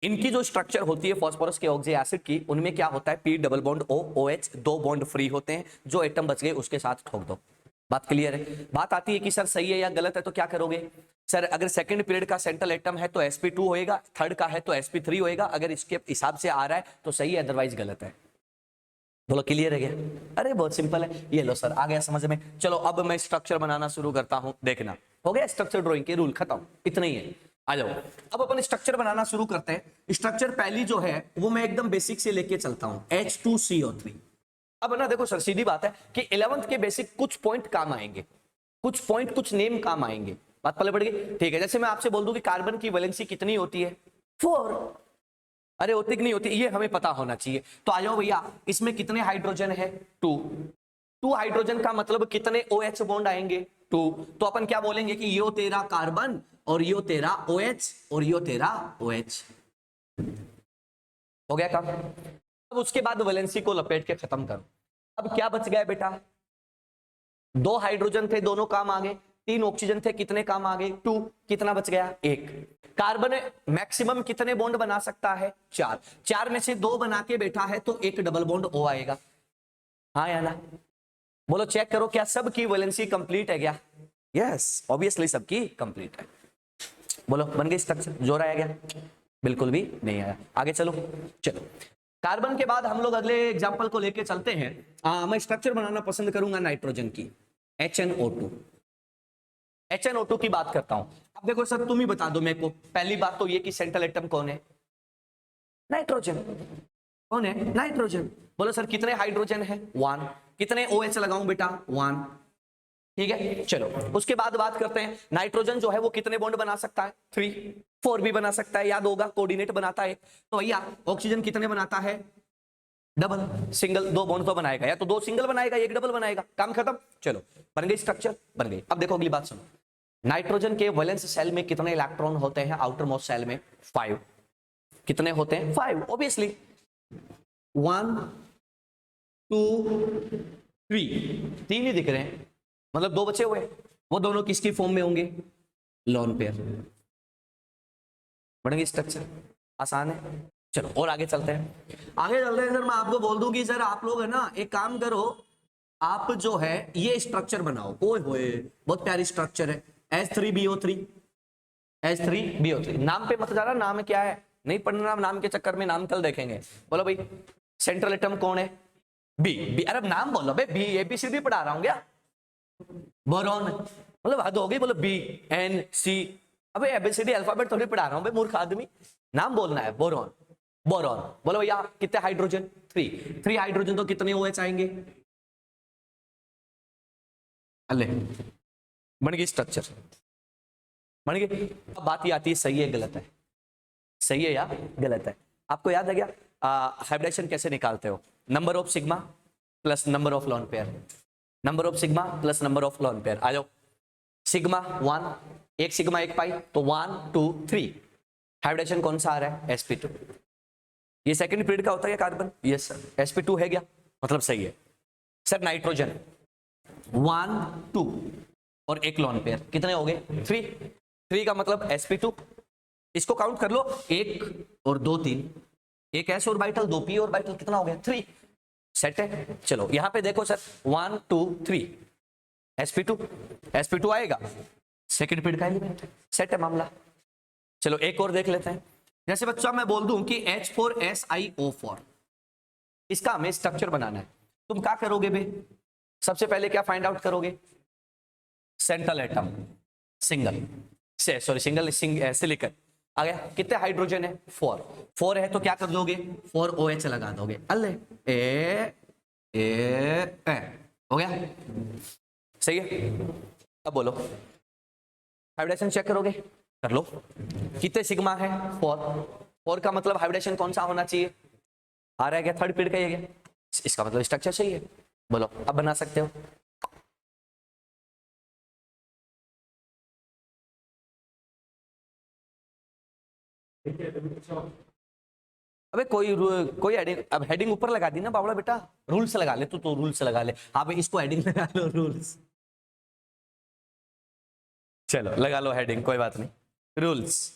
इनकी जो स्ट्रक्चर होती है फॉस्फोरस के ऑक्सी एसिड की, उनमें क्या होता है, P double bond O OH, 2 bond free होते हैं, जो एटम बच गए उसके साथ ठोक दो। बात क्लियर है? बात आती है कि सर सही है या गलत है, तो क्या करोगे सर? अगर सेकंड पीरियड का सेंट्रल एटम है तो sp2 होएगा, थर्ड का है तो sp3 होएगा। अगर इसके हिसाब से आ रहा है तो सही है, अदरवाइज गलत है। बोलो क्लियर है क्या? अरे बहुत सिंपल है, ये लो सर, आ गया समझ में। चलो अब मैं स्ट्रक्चर बनाना शुरू करता हूं, देखना हो गया स्ट्रक्चर ड्राइंग के रूल खत्म, इतना ही है। आ जाओ, अब अपन स्ट्रक्चर बनाना शुरू करते हैं। स्ट्रक्चर पहली जो है वो मैं एकदम बेसिक से लेके चलता हूं, H2CO3। अब ना देखो सर, सीधी बात है कि 11th के बेसिक कुछ पॉइंट काम आएंगे, कुछ पॉइंट कुछ नेम काम आएंगे, बात पहले पड़ गई, ठीक है। जैसे मैं आपसे बोल दूं कि कार्बन की वैलेंसी कितनी होती है, 4। अरे होती कि नहीं होती, ये हमें पता होना चाहिए। तो आ जाओ भैया, इसमें कितने हाइड्रोजन है, 2 हाइड्रोजन का मतलब कितने OH बॉन्ड आएंगे, 2। तो अपन क्या बोलेंगे कि यो तेरा कार्बन और यो तेरा OH और यो तेरा OH। हो गया काम। अब उसके बाद वैलेंसी को लपेट के खत्म करो। अब क्या बच गया बेटा, 2 हाइड्रोजन थे, दोनों काम आ गए। 3 ऑक्सीजन थे, कितने काम आ गए, 2। कितना बच गया, 1। कार्बन मैक्सिमम कितने बॉन्ड बना सकता है, 4। 4 में से 2 बना के बैठा है तो एक डबल बॉन्ड O आएगा, हाँ या ना? बोलो चेक करो, क्या सबकी वैलेंसी कंप्लीट है क्या? यस, ऑब्वियसली सबकी कंप्लीट है। बोलो बन गई स्ट्रक्चर, जोर आया क्या? बिल्कुल भी नहीं आया। आगे चलो, चलो कार्बन के बाद हम लोग अगले एग्जांपल को लेके चलते हैं। मैं स्ट्रक्चर बनाना पसंद करूंगा नाइट्रोजन की, HNO2। HNO2 की बात करता हूं। अब देखो सर, तुम ही बता दो मेरे को, पहली बात तो ये कि सेंट्रल एटम कौन है, नाइट्रोजन। कौन है, नाइट्रोजन। बोलो सर कितने हाइड्रोजन है, 1। कितने OH लगाऊं बेटा, 1। ठीक है, चलो उसके बाद बात करते हैं, नाइट्रोजन जो है वो कितने बॉन्ड बना सकता है, 3। 4 भी बना सकता है, याद होगा कोऑर्डिनेट बनाता है। तो भैया ऑक्सीजन कितने बनाता है, डबल। सिंगल 2 बॉन्ड तो बनाएगा, या तो 2 सिंगल बनाएगा, 1 डबल बनाएगा, काम खत्म। चलो बन गई स्ट्रक्चर, बन गई। अब देखो अगली बात सुनो, नाइट्रोजन के वैलेंस सेल में कितने इलेक्ट्रॉन होते हैं, आउटर मोस्ट सेल में 5। कितने होते हैं, 5 ऑब्वियसली। 1 2 3, 3 ही दिख रहे हैं, मतलब 2 बचे हुए। वो दोनों किसकी फॉर्म में होंगे, लोन पेयर। बढ़ेंगे स्ट्रक्चर, आसान है। चलो और आगे चलते हैं, आगे चलते हैं। सर मैं आपको बोल दूं कि सर आप लोग है ना, एक काम करो, आप जो है ये स्ट्रक्चर बनाओ। ओए होए, बहुत प्यारी स्ट्रक्चर है, H3BO3। H3BO3 नाम पे मत जाना, नाम क्या है नहीं पढ़ना, नाम के चक्कर में नाम कल देखेंगे। बोलो भाई सेंट्रल एटम कौन है, बी। अरे नाम बोलो भाई, बी ABCD पढ़ा रहा हूं क्या, बोरॉन, मतलब हद हो गई। बोलो BNC, अबे ABCD अल्फाबेट थोड़ी पढ़ा रहा हूं भाई, मूर्ख आदमी। नाम बोलना है, बोरॉन। बोरॉन बोलो भैया कितने हाइड्रोजन, 3 हाइड्रोजन, तो कितने OH आएंगे, अल्ले बन गई स्ट्रक्चर, बन गई। अब बात ये आती है सही है गलत है, सही है या गलत है। आपको याद है क्या हाइब्रिडेशन कैसे निकालते हो, number of sigma plus number of lone pair, number of sigma plus number of lone pair. आ जाओ, सिग्मा 1, 1 सिग्मा 1 पाई, तो 1 2 3। हाइब्रिडेशन कौन सा आ रहा है, sp2। ये सेकंड पीरियड का होता है कार्बन, यस सर, sp2 है क्या, मतलब सही है। सर नाइट्रोजन 1 2 और 1 लोन पेयर, कितने हो गए, 3 का मतलब sp2। इसको काउंट कर लो, 1 और 2 3, 1 s ऑर्बिटल, 2 p ऑर्बिटल, कितना हो गया, 3। सेट है। चलो यहां पे देखो सर, 1 2 3 sp2 आएगा, सेकंड पीरियड का एलिमेंट, सेट है मामला। चलो एक और देख लेते हैं। जैसे बच्चा मैं बोल दूं कि H4SiO4, इसका हमें स्ट्रक्चर बनाना है। तुम क्या करोगे बे, सबसे पहले क्या फाइंड आउट करोगे, सेंट्रल एटम, सिंगल सिलिकन आ गया। कितने हाइड्रोजन है, 4 है, तो क्या कर दोगे, 4 OH लगा दोगे, अल्ले ए हो गया, सही है। अब बोलो हाइब्रिडेशन चेक करोगे, कर लो। कितने सिग्मा है, 4 का मतलब हाइब्रिडेशन कौन सा होना चाहिए, आ रहा है क्या, थर्ड पीरियड का, ये इसका मतलब स्ट्रक्चर सही है। बोलो अब बना सकते हो। अबे कोई हेडिंग, अब हेडिंग ऊपर लगा दी ना बावड़ा बेटा, रूल्स लगा ले तो रूल्स लगा ले। हाँ भाई इसको हेडिंग लगा लो, रूल्स। चलो लगा लो हेडिंग, कोई बात नहीं। रूल्स।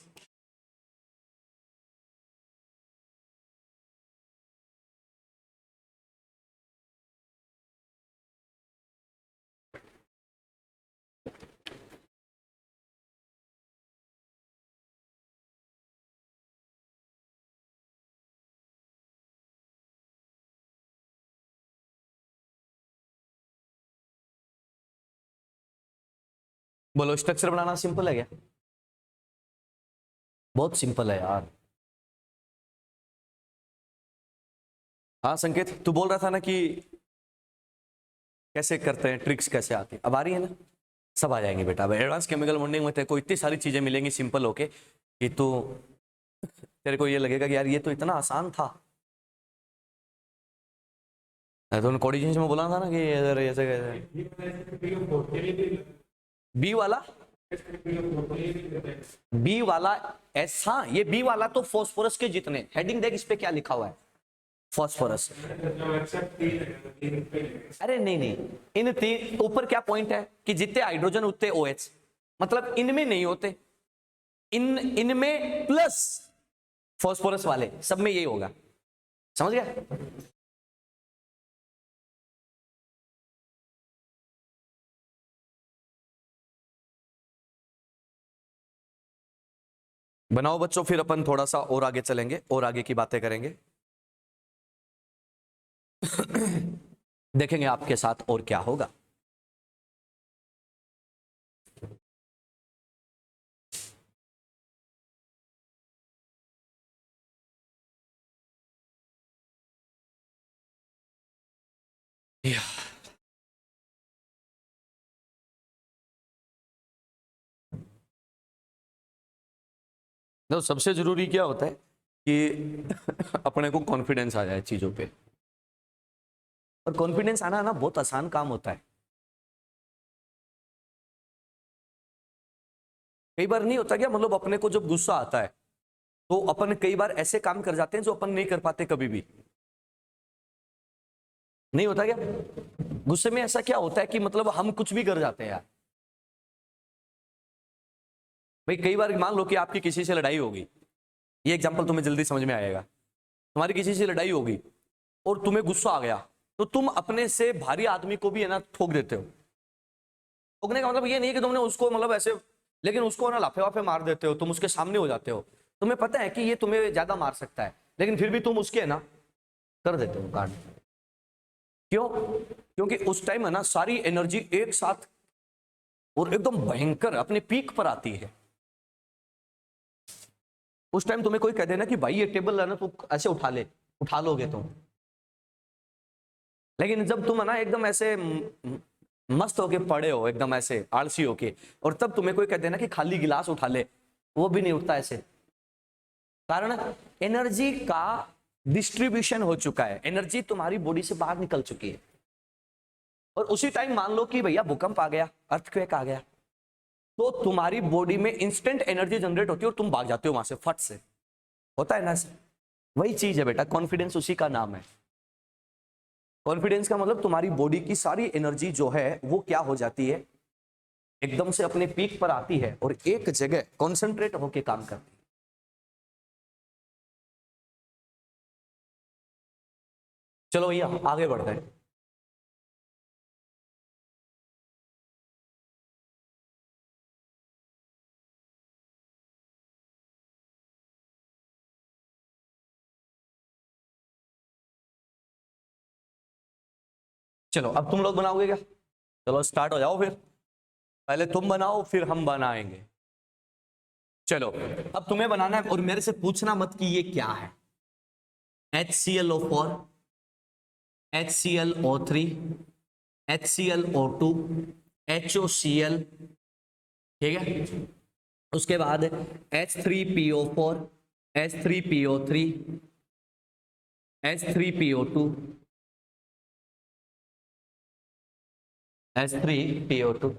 बोलो, स्ट्रक्चर बनाना सिंपल है क्या? बहुत सिंपल है यार। हाँ संकेत, तू बोल रहा था ना कि कैसे करते हैं, ट्रिक्स कैसे आती है, अब आ रही है ना? सब आ जाएंगे बेटा। अब एडवांस केमिकल बॉन्डिंग में तेरे को इतनी सारी चीजें मिलेंगी सिंपल होके कि तू, तेरे को ये लगेगा कि यार ये तो इतना आसान था। तो कोऑर्डिनेशन में बोला था ना कि इधर ऐसे कैसे। बी वाला, बी वाला एस, हाँ ये बी वाला तो फॉस्फोरस के जितने, हेडिंग देख इस पे क्या लिखा हुआ है, फॉस्फोरस। अरे नहीं नहीं, इन तीन ऊपर क्या पॉइंट है कि जितने हाइड्रोजन उतने OH, मतलब इनमें नहीं होते, इनमें प्लस फॉस्फोरस वाले सब में यही होगा, समझ गया? बनाओ बच्चों, फिर अपन थोड़ा सा और आगे चलेंगे और आगे की बातें करेंगे। देखेंगे आपके साथ और क्या होगा। तो सबसे जरूरी क्या होता है कि अपने को कॉन्फिडेंस आ जाए चीजों पे, और कॉन्फिडेंस आना ना बहुत आसान काम होता है। कई बार नहीं होता क्या, मतलब अपने को जब गुस्सा आता है तो अपन कई बार ऐसे काम कर जाते हैं जो अपन नहीं कर पाते कभी भी, नहीं होता क्या? गुस्से में ऐसा क्या होता है कि मतलब हम कुछ भी कर जाते हैं यार। भाई कई बार मान लो कि आपकी किसी से लड़ाई होगी, ये एग्जांपल तुम्हें जल्दी समझ में आएगा। तुम्हारी किसी से लड़ाई होगी और तुम्हें गुस्सा आ गया, तो तुम अपने से भारी आदमी को भी है ना ठोक देते हो। ठोकने का मतलब ये नहीं कि तुमने उसको मतलब ऐसे, लेकिन उसको ना लाफे वाफे मार देते हो, तुम उसके सामने हो जाते हो, तुम्हें पता है कि ये तुम्हें ज्यादा मार सकता है, लेकिन फिर भी तुम उसके है ना कर देते हो कांड। क्यों? क्योंकि उस टाइम है ना सारी एनर्जी एक साथ और एकदम भयंकर अपने पीक पर आती है। उस टाइम तुम्हें कोई कह देना कि भाई ये टेबल है ना तू ऐसे उठा ले, उठा लोगे तुम, लेकिन जब तुम है ना एकदम ऐसे मस्त होके पड़े हो, एकदम ऐसे आलसी होके, और तब तुम्हें कोई कह देना कि खाली गिलास उठा ले, वो भी नहीं उठता ऐसे। कारण एनर्जी का डिस्ट्रीब्यूशन हो चुका है, एनर्जी तुम्हारी बॉडी से बाहर निकल चुकी है। और उसी टाइम मान लो कि भैया भूकंप आ गया, अर्थक्वेक आ गया, तो तुम्हारी बॉडी में इंस्टेंट एनर्जी जनरेट होती है और तुम भाग जाते हो वहां से फट से, होता है ना? वही चीज है बेटा, कॉन्फिडेंस उसी का नाम है। कॉन्फिडेंस का मतलब तुम्हारी बॉडी की सारी एनर्जी जो है वो क्या हो जाती है, एकदम से अपने पीक पर आती है और एक जगह कॉन्सेंट्रेट होकर काम करती है। चलो भैया आगे बढ़ते हैं। चलो अब तुम लोग बनाओगे क्या? चलो स्टार्ट हो जाओ फिर, पहले तुम बनाओ फिर हम बनाएंगे। चलो अब तुम्हें बनाना है और मेरे से पूछना मत कि ये क्या है। HClO4, HClO3, HClO2, HOCl, ठीक है? उसके बाद H3PO4, H3PO3, H3PO2, H3PO2,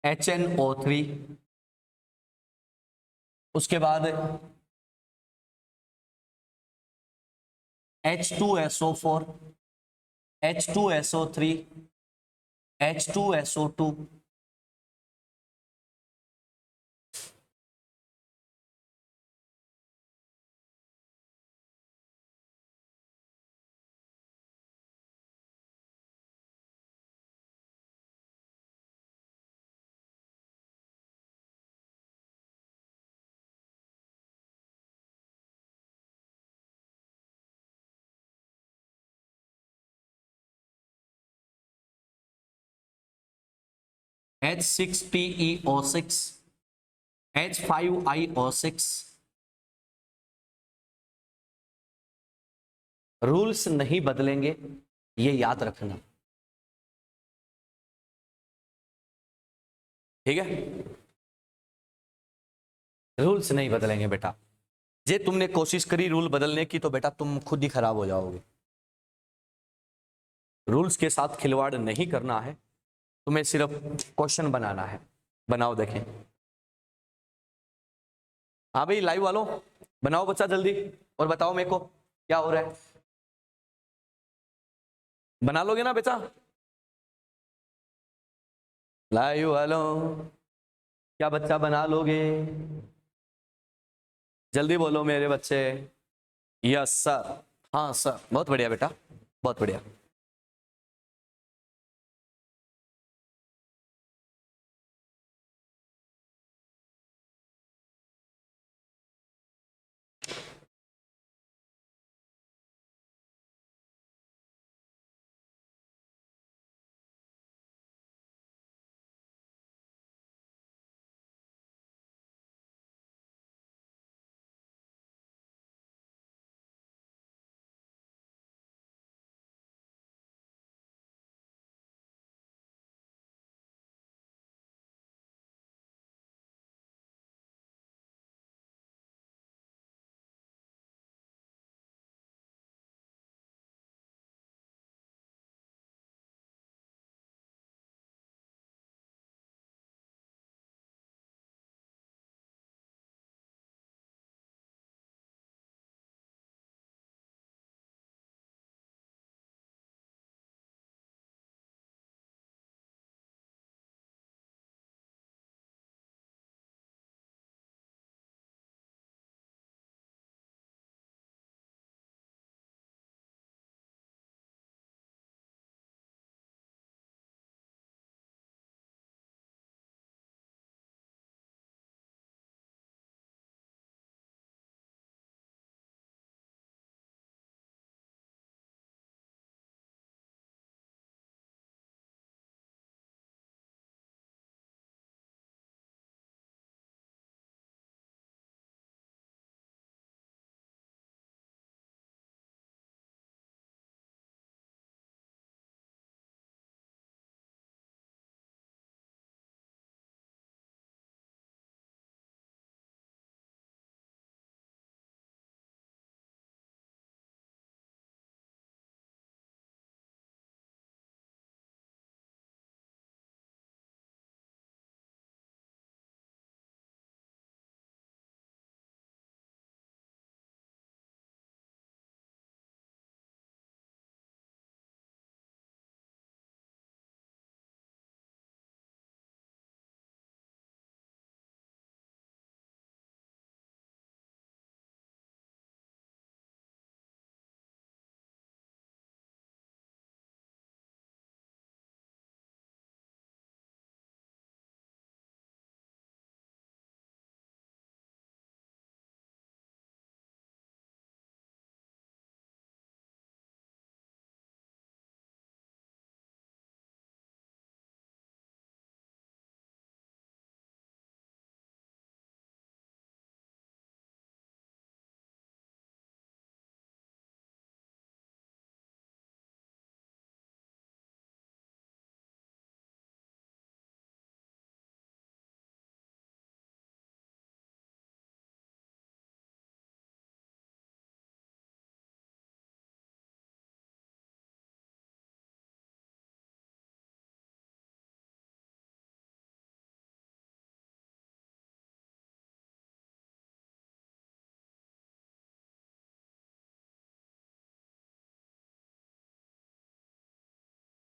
HNO3, उसके बाद H2SO4, H2SO3, H2SO2, H6PeO6, H5iO6। Rules नहीं बदलेंगे, ये याद रखना, ठीक है। रूल्स नहीं बदलेंगे बेटा। जे तुमने कोशिश करी रूल बदलने की तो बेटा तुम खुद ही खराब हो जाओगे। रूल्स के साथ खिलवाड़ नहीं करना है, तुम्हें सिर्फ क्वेश्चन बनाना है। बनाओ देखें। हाँ भाई लाइव वालों, बनाओ बच्चा जल्दी, और बताओ मेरे को क्या हो रहा है। बना लोगे ना बेटा? लाइव वालों, क्या बच्चा बना लोगे? जल्दी बोलो मेरे बच्चे। यस सर, हाँ सर, बहुत बढ़िया बेटा, बहुत बढ़िया।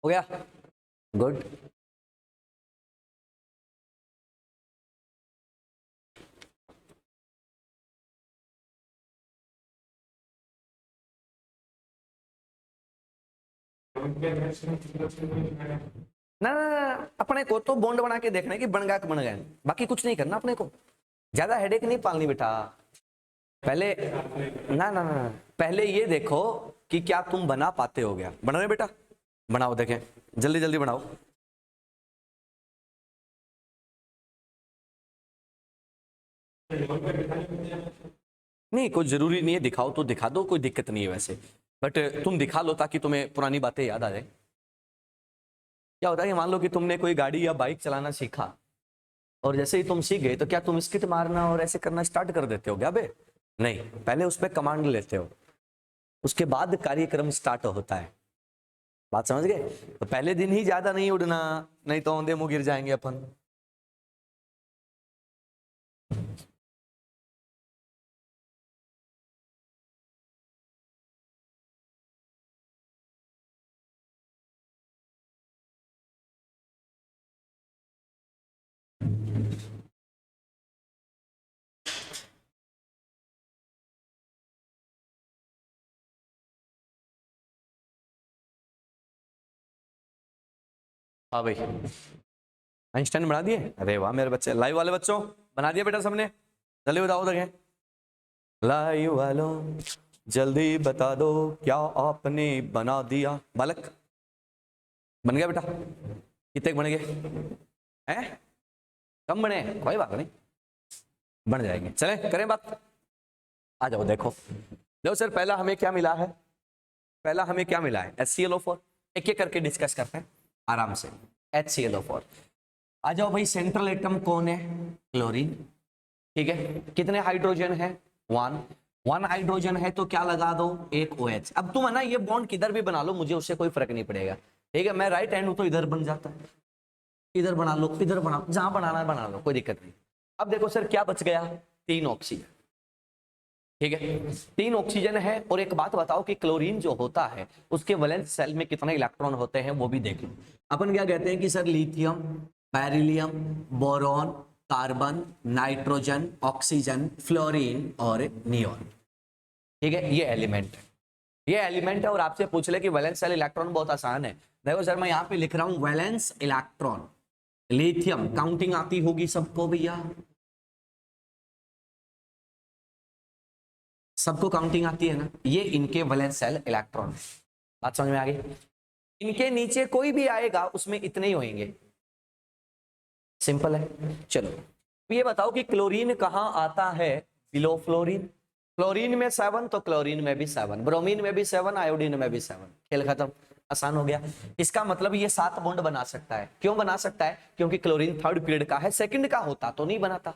हो गया, गुड। ना ना ना, अपने को तो बॉन्ड बना के देखना है कि बन गया कि बन गया, बाकी कुछ नहीं करना अपने को, ज्यादा हेडेक नहीं पालनी बेटा। पहले ना ना ना, पहले ये देखो कि क्या तुम बना पाते हो। गया, बना रहे बेटा, बनाओ, देखें, जल्दी जल्दी बनाओ। नहीं, कोई जरूरी नहीं है, दिखाओ तो दिखा दो, कोई दिक्कत नहीं है वैसे, बट तुम दिखा लो ताकि तुम्हें पुरानी बातें याद आ जाए। क्या होता है कि मान लो कि तुमने कोई गाड़ी या बाइक चलाना सीखा, और जैसे ही तुम सीख गए तो क्या तुम स्किट मारना और ऐसे करना स्टार्ट कर देते हो क्या बे? नहीं, पहले उस पर कमांड लेते हो, उसके बाद कार्यक्रम स्टार्ट होता है। बात समझ गए? तो पहले दिन ही ज्यादा नहीं उड़ना, नहीं तो औंधे मुंह गिर जाएंगे अपन। हाँ भाई, आइंस्टाइन बना दिए? अरे वाह मेरे बच्चे, लाइव वाले बच्चों बना दिया बेटा सबने? जल्दी बताओ, देखें लाइव वालों, जल्दी बता दो क्या आपने बना दिया। बालक बन गया बेटा? कितने बन गए हैं? कम बने? कोई बात नहीं, बन जाएंगे। चले करें बात, आ जाओ। देखो देखो सर, पहला हमें क्या मिला है? पहला हमें क्या मिला है? HClO4। एक एक करके डिस्कस करते हैं आराम से। HClO4, आ जाओ भाई। सेंट्रल एटम कौन है? क्लोरीन। ठीक है, कितने हाइड्रोजन है? 1 हाइड्रोजन है तो क्या लगा दो? एक OH। अब तुम है ना, ये बॉन्ड किधर भी बना लो, मुझे उससे कोई फर्क नहीं पड़ेगा। ठीक है, मैं राइट हैंड हूं तो इधर बन जाता है, इधर बना लो, इधर बना, जहां बनाना है बना लो, कोई दिक्कत नहीं। अब देखो सर क्या बच गया? 3 ऑक्सीजन। ठीक है, 3 ऑक्सीजन है। और एक बात बताओ कि क्लोरीन जो होता है उसके वैलेंस सेल में कितने इलेक्ट्रॉन होते हैं, वो भी देख लो। अपन क्या कहते हैं कि sir lithium, beryllium, boron, carbon, nitrogen, oxygen, fluorine और नियोन। ठीक है, ये एलिमेंट है, ये एलिमेंट है। और आपसे पूछ ले कि वैलेंस सेल इलेक्ट्रॉन, बहुत आसान है। देखो सर, मैं यहाँ पे लिख रहा हूं वैलेंस इलेक्ट्रॉन। लिथियम काउंटिंग आती होगी सबको भैया, सबको काउंटिंग आती है ना? ये इनके वैलेंस सेल इलेक्ट्रॉन है। बात समझ में आ गई? इनके नीचे कोई भी आएगा उसमें इतने ही होंगे, सिंपल है। चलो ये बताओ कि क्लोरीन कहां आता है? Below fluorine. क्लोरीन में 7 तो क्लोरीन में भी 7, ब्रोमीन में भी 7, आयोडीन में भी 7। खेल खत्म, आसान हो गया। इसका मतलब ये 7 बॉन्ड बना सकता है। क्यों बना सकता है? क्योंकि क्लोरीन 3rd पीरियड का है, 2nd का होता तो नहीं बनाता।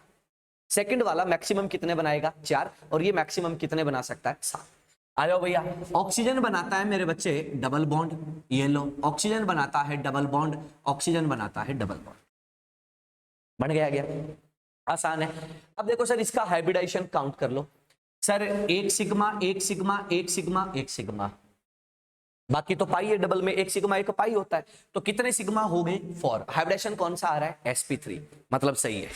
2nd वाला मैक्सिमम कितने बनाएगा? 4, और ये मैक्सिमम कितने बना सकता है? 7। आ जाओ भैया। ऑक्सीजन बनाता है मेरे बच्चे डबल बॉन्ड, ये लो। ऑक्सीजन बनाता है डबल बॉन्ड, ऑक्सीजन बनाता है डबल बॉन्ड। बन गया? आसान है। अब देखो सर, इसका हाइब्रिडाइजेशन काउंट कर लो sir. 1 sigma, 1 sigma, 1 sigma, 1 sigma, बाकी तो पाई है डबल में, 1 सिग्मा 1 पाई होता है। तो कितने सिग्मा हो गए? 4। हाइब्रिडाइजेशन कौन सा आ रहा है? sp3, मतलब सही है,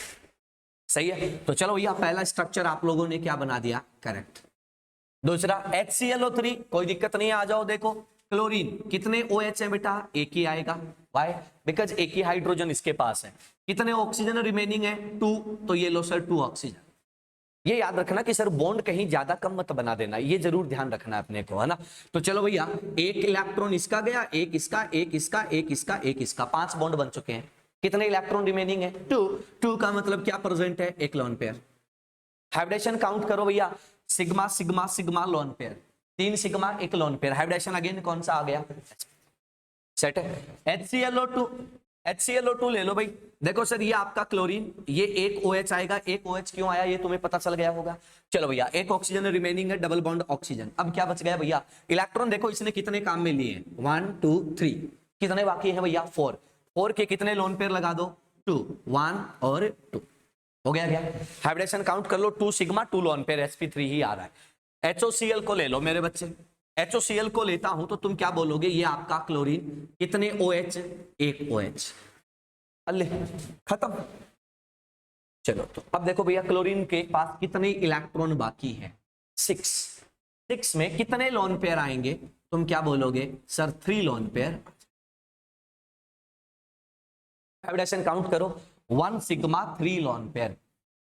सही है। तो चलो भैया, पहला स्ट्रक्चर आप लोगों ने क्या बना दिया? करेक्ट। दूसरा HClO3, कोई दिक्कत नहीं है, आ जाओ। देखो क्लोरीन कितने OH है बेटा? एक ही आएगा। वाई? बिकॉज एक ही हाइड्रोजन इसके पास है। कितने ऑक्सीजन रिमेनिंग है? 2, तो ये लो सर 2 ऑक्सीजन। ये याद रखना कि सर बॉन्ड कहीं ज्यादा कम मत बना देना, ये जरूर ध्यान रखना अपने को, है ना? तो चलो भैया, एक इलेक्ट्रॉन इसका गया, एक इसका, एक इसका, एक इसका, एक इसका, 5 बॉन्ड बन चुके हैं। कितने इलेक्ट्रॉन रिमेनिंग है? 2 का मतलब क्या प्रेजेंट है? एक लोन पेयर। हाइब्रिडेशन काउंट करो भैया, sigma sigma sigma lone pair, 3 sigma 1 lone pair. Hybridisation again कौन सा आ गया? सेट है। HClO2 ले लो भाई। देखो सर, ये आपका क्लोरीन, ये एक OH आएगा। एक OH क्यों आया ये तुम्हें पता चल गया होगा। चलो भैया, एक ऑक्सीजन रिमेनिंग है, डबल बॉन्ड ऑक्सीजन। अब क्या बच गया भैया? इलेक्ट्रॉन। देखो इसने कितने काम में लिए? 1 2 3, कितने बाकी है भैया? 4 के कितने लोन पेयर लगा दो? 2, 1 और 2, हो गया क्या? हाइब्रिडेशन काउंट कर लो, 2 सिग्मा 2 लोन पेयर, sp3 ही आ रहा है। HOCl को ले लो मेरे बच्चे, HOCl को लेता हूं तो तुम क्या बोलोगे, ये आपका क्लोरीन, कितने OH, एक OH, अल्ले खत्म। चलो तो अब देखो भैया क्लोरीन के पास कितने इलेक्ट्रॉन बाकी हैं, 6 में कितने लोन पेयर आएंगे, तुम क्या बोलोगे sir 3 lone pair. Hybridisation count करो, 1 sigma 3 lone pair,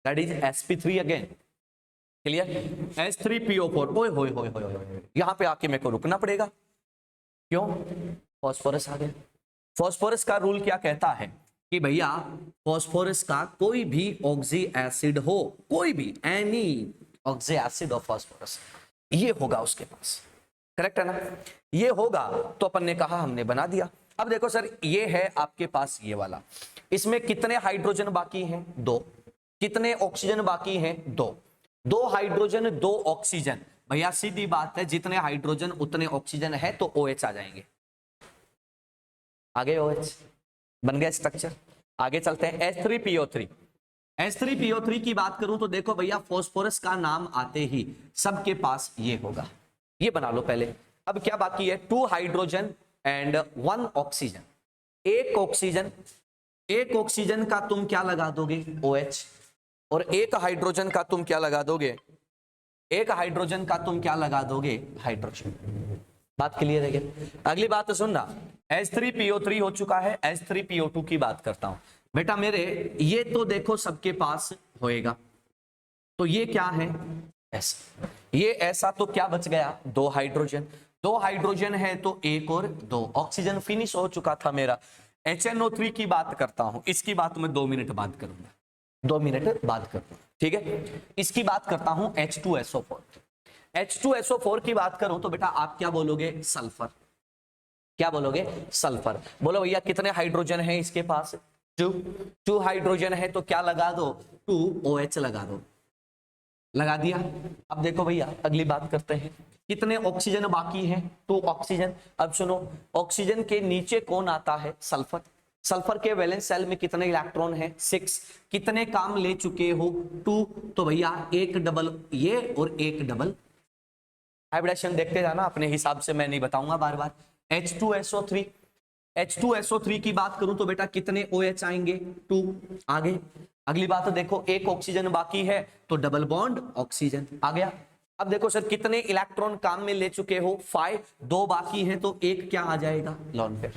that is sp3 again, clear. H3PO4, ओए होए होए होए होए, यहां पे आके मेरे को रुकना पड़ेगा, क्यों, फास्फोरस आ गया। फास्फोरस का रूल क्या कहता है कि भैया फास्फोरस का कोई भी ऑक्सी एसिड हो, कोई भी any oxy acid of phosphorus, ये होगा उसके पास, करेक्ट है ना, ये होगा तो अपन ने कहा हमने बना दिया। अब देखो सर ये है आपके पास ये वाला, इसमें कितने हाइड्रोजन बाकी हैं, 2, कितने ऑक्सीजन बाकी हैं, 2 हाइड्रोजन 2 ऑक्सीजन, भैया सीधी बात है जितने हाइड्रोजन उतने ऑक्सीजन है तो OH आ जाएंगे, आगे OH बन गया स्ट्रक्चर। आगे चलते हैं, H3PO3, H3PO3 की बात करूं तो देखो भैया फास्फोरस का नाम आते ही सबके पास ये होगा, ये बना लो पहले। अब क्या बाकी है, 2 हाइड्रोजन एंड 1 ऑक्सीजन, एक ऑक्सीजन का तुम क्या लगा दोगे OH, और एक हाइड्रोजन का तुम क्या लगा दोगे, हाइड्रोजन। बात क्लियर है क्या। अगली बात तो सुनना, H3PO3 हो चुका है, H3PO2 की बात करता हूं बेटा मेरे, ये तो देखो सबके पास होएगा, तो ये क्या है ऐसा, ये ऐसा, तो क्या बच गया 2 हाइड्रोजन है तो 1 और 2 ऑक्सीजन, फिनिश हो चुका था मेरा। HNO3 की बात करता हूं, इसकी बात मैं 2 मिनट बाद करूंगा, 2 मिनट बाद करूंगा, ठीक है। इसकी बात करता हूं H2SO4 की बात करूं तो बेटा आप क्या बोलोगे, सल्फर, क्या बोलोगे, सल्फर। बोलो भैया कितने हाइड्रोजन है इसके पास, 2 हाइड्रोजन है तो क्या लगा दो, 2 OH लगा दो, लगा दिया। अब देखो भैया अगली बात करते हैं, कितने ऑक्सीजन बाकी हैं, 2 ऑक्सीजन। अब सुनो, ऑक्सीजन के नीचे कौन आता है, सल्फर। सल्फर के वैलेंस शेल में कितने इलेक्ट्रॉन है, 6, कितने काम ले चुके हो, 2, तो भैया एक डबल ये और एक डबल, हाइब्रिडेशन देखते जाना अपने हिसाब से, मैं नहीं बताऊंगा बार बार। H2SO3 की बात करूं तो बेटा कितने OH आएंगे, 2, आगे। अगली बात देखो, एक ऑक्सीजन बाकी है तो डबल बॉन्ड ऑक्सीजन आ गया। अब देखो सर कितने इलेक्ट्रॉन काम में ले चुके हो, 5, 2 बाकी है तो एक क्या आ जाएगा, लोन पेयर।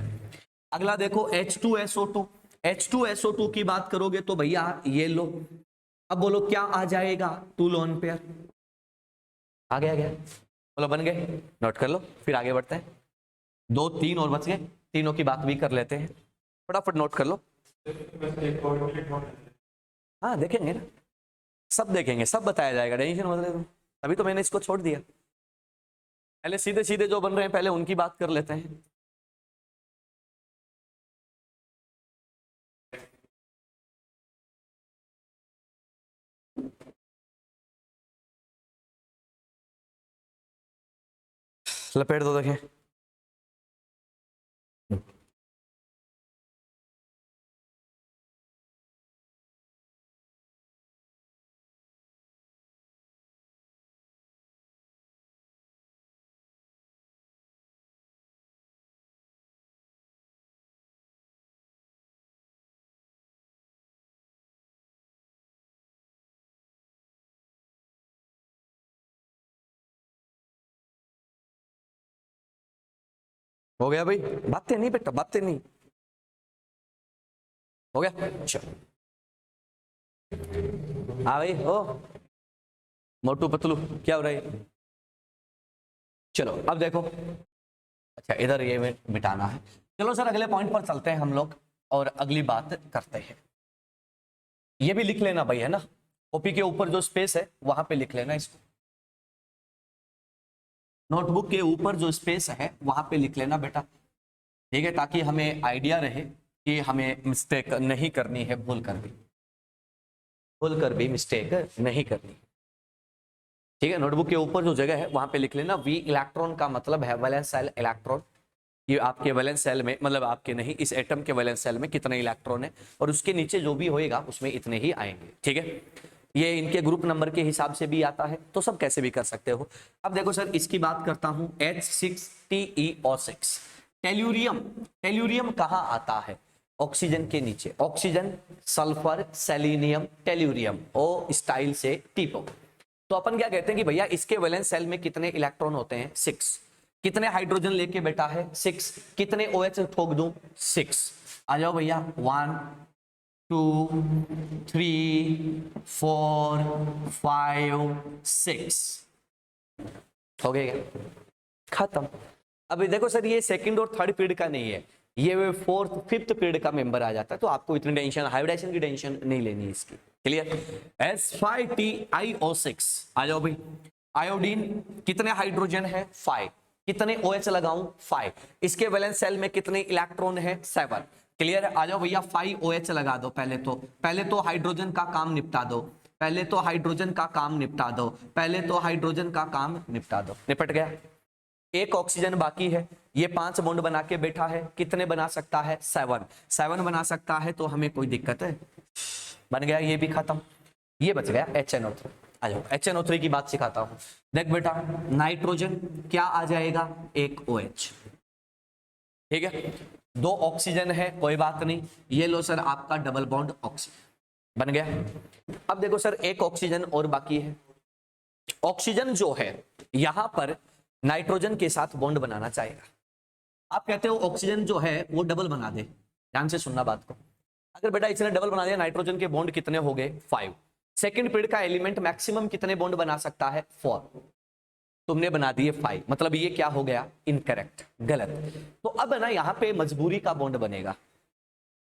अगला देखो H2SO2 की बात करोगे तो भैया ये लो, अब बोलो क्या आ जाएगा, 2 लोन पेयर, आ गया, बोलो बन गए, नोट कर लो, फिर आगे बढ़ते हैं। 2, 3 और बच गए, तीनों की बात भी कर लेते हैं, फटाफट नोट कर लो। हाँ देखेंगे ना, सब देखेंगे, सब बताया जाएगा, टेंशन मत ले तुम, अभी तो मैंने इसको छोड़ दिया, पहले सीधे सीधे जो बन रहे हैं पहले उनकी बात कर लेते हैं। लपेट दो, देखें हो गया भाई, बातें नहीं बेटा, बातें नहीं, हो गया, चलो। हाँ भाई, ओ मोटू पतलू क्या हो रहा है, चलो अब देखो, अच्छा इधर ये मिटाना है। चलो सर अगले पॉइंट पर चलते हैं हम लोग और अगली बात करते हैं। ये भी लिख लेना भाई, है ना, कॉपी के ऊपर जो स्पेस है वहां पे लिख लेना इसको, नोटबुक के ऊपर जो स्पेस है वहां पे लिख लेना बेटा, ठीक है, ताकि हमें आइडिया रहे कि हमें मिस्टेक नहीं करनी है, भूल कर भी मिस्टेक नहीं करनी, ठीक है। नोटबुक के ऊपर जो जगह है वहां पे लिख लेना, वी इलेक्ट्रॉन का मतलब है वैलेंस शेल इलेक्ट्रॉन, ये आपके वैलेंस शेल में, मतलब आपके नहीं, इस एटम के वैलेंस शेल में कितने इलेक्ट्रॉन है, और उसके नीचे जो भी होएगा उसमें इतने ही आएंगे, ठीक है। ये इनके ग्रुप नंबर के हिसाब से भी आता है, तो सब कैसे भी कर सकते हो। अब देखो सर इसकी बात करता हूं, H6TeO6 टेल्यूरियम। टेल्यूरियम कहाँ आता है? ऑक्सीजन के नीचे, ऑक्सीजन, सल्फर, सेलेनियम, टेल्यूरियम, ओ स्टाइल से टीपो। तो अपन क्या कहते हैं कि भैया इसके वैलेंस शेल में कितने इलेक्ट्रॉन होते हैं? 6। कितने हाइड्रोजन लेके बैठा है? 6। कितने OH ठोक दूं? 6। आ जाओ भैया, 1 2 3 4 5 6 हो गया क्या? खत्म। अभी देखो सर ये सेकंड और थर्ड पीरियड का नहीं है, ये फोर्थ फिफ्थ पीरियड का मेंबर आ जाता है, तो आपको इतनी टेंशन, हाइब्रिडेशन की टेंशन नहीं लेनी इसकी। क्लियर? H5TiO6 आ जाओ भाई। आयोडीन कितने हाइड्रोजन है? 5। कितने OH लगाऊं? 5। इसके वैलेंस शेल में कितने इलेक्ट्रॉन है? 7। क्लियर है? आ जाओ भैया 5 OH लगा दो। पहले तो हाइड्रोजन का काम निपटा दो, पहले तो हाइड्रोजन का काम निपटा दो, पहले तो हाइड्रोजन का काम निपटा दो। निपट गया। एक ऑक्सीजन बाकी है, ये 5 बॉन्ड बना के बैठा है, कितने बना सकता है? 7 बना सकता है, तो हमें कोई दिक्कत है? बन गया, ये भी खत्म। ये बच गया HNO3। आ जाओ HNO3 की बात सिखाता हूं। देख बेटा, नाइट्रोजन क्या आ जाएगा? एक OH। ठीक है, 2 ऑक्सीजन है, कोई बात नहीं, ये लो सर आपका डबल बॉन्ड ऑक्सीजन बन गया। अब देखो सर एक ऑक्सीजन और बाकी है। ऑक्सीजन जो है यहां पर नाइट्रोजन के साथ बॉन्ड बनाना चाहेगा। आप कहते हो ऑक्सीजन जो है वो डबल बना दे। ध्यान से सुनना बात को। अगर बेटा इसने डबल बना दिया, नाइट्रोजन के बॉन्ड कितने हो गए? 5। सेकंड पीरियड का एलिमेंट मैक्सिमम कितने बॉन्ड बना सकता है? 4। तुमने बना दिए 5, मतलब ये क्या हो गया? इनकरेक्ट, गलत। तो अब है ना यहाँ पे मजबूरी का बॉन्ड बनेगा।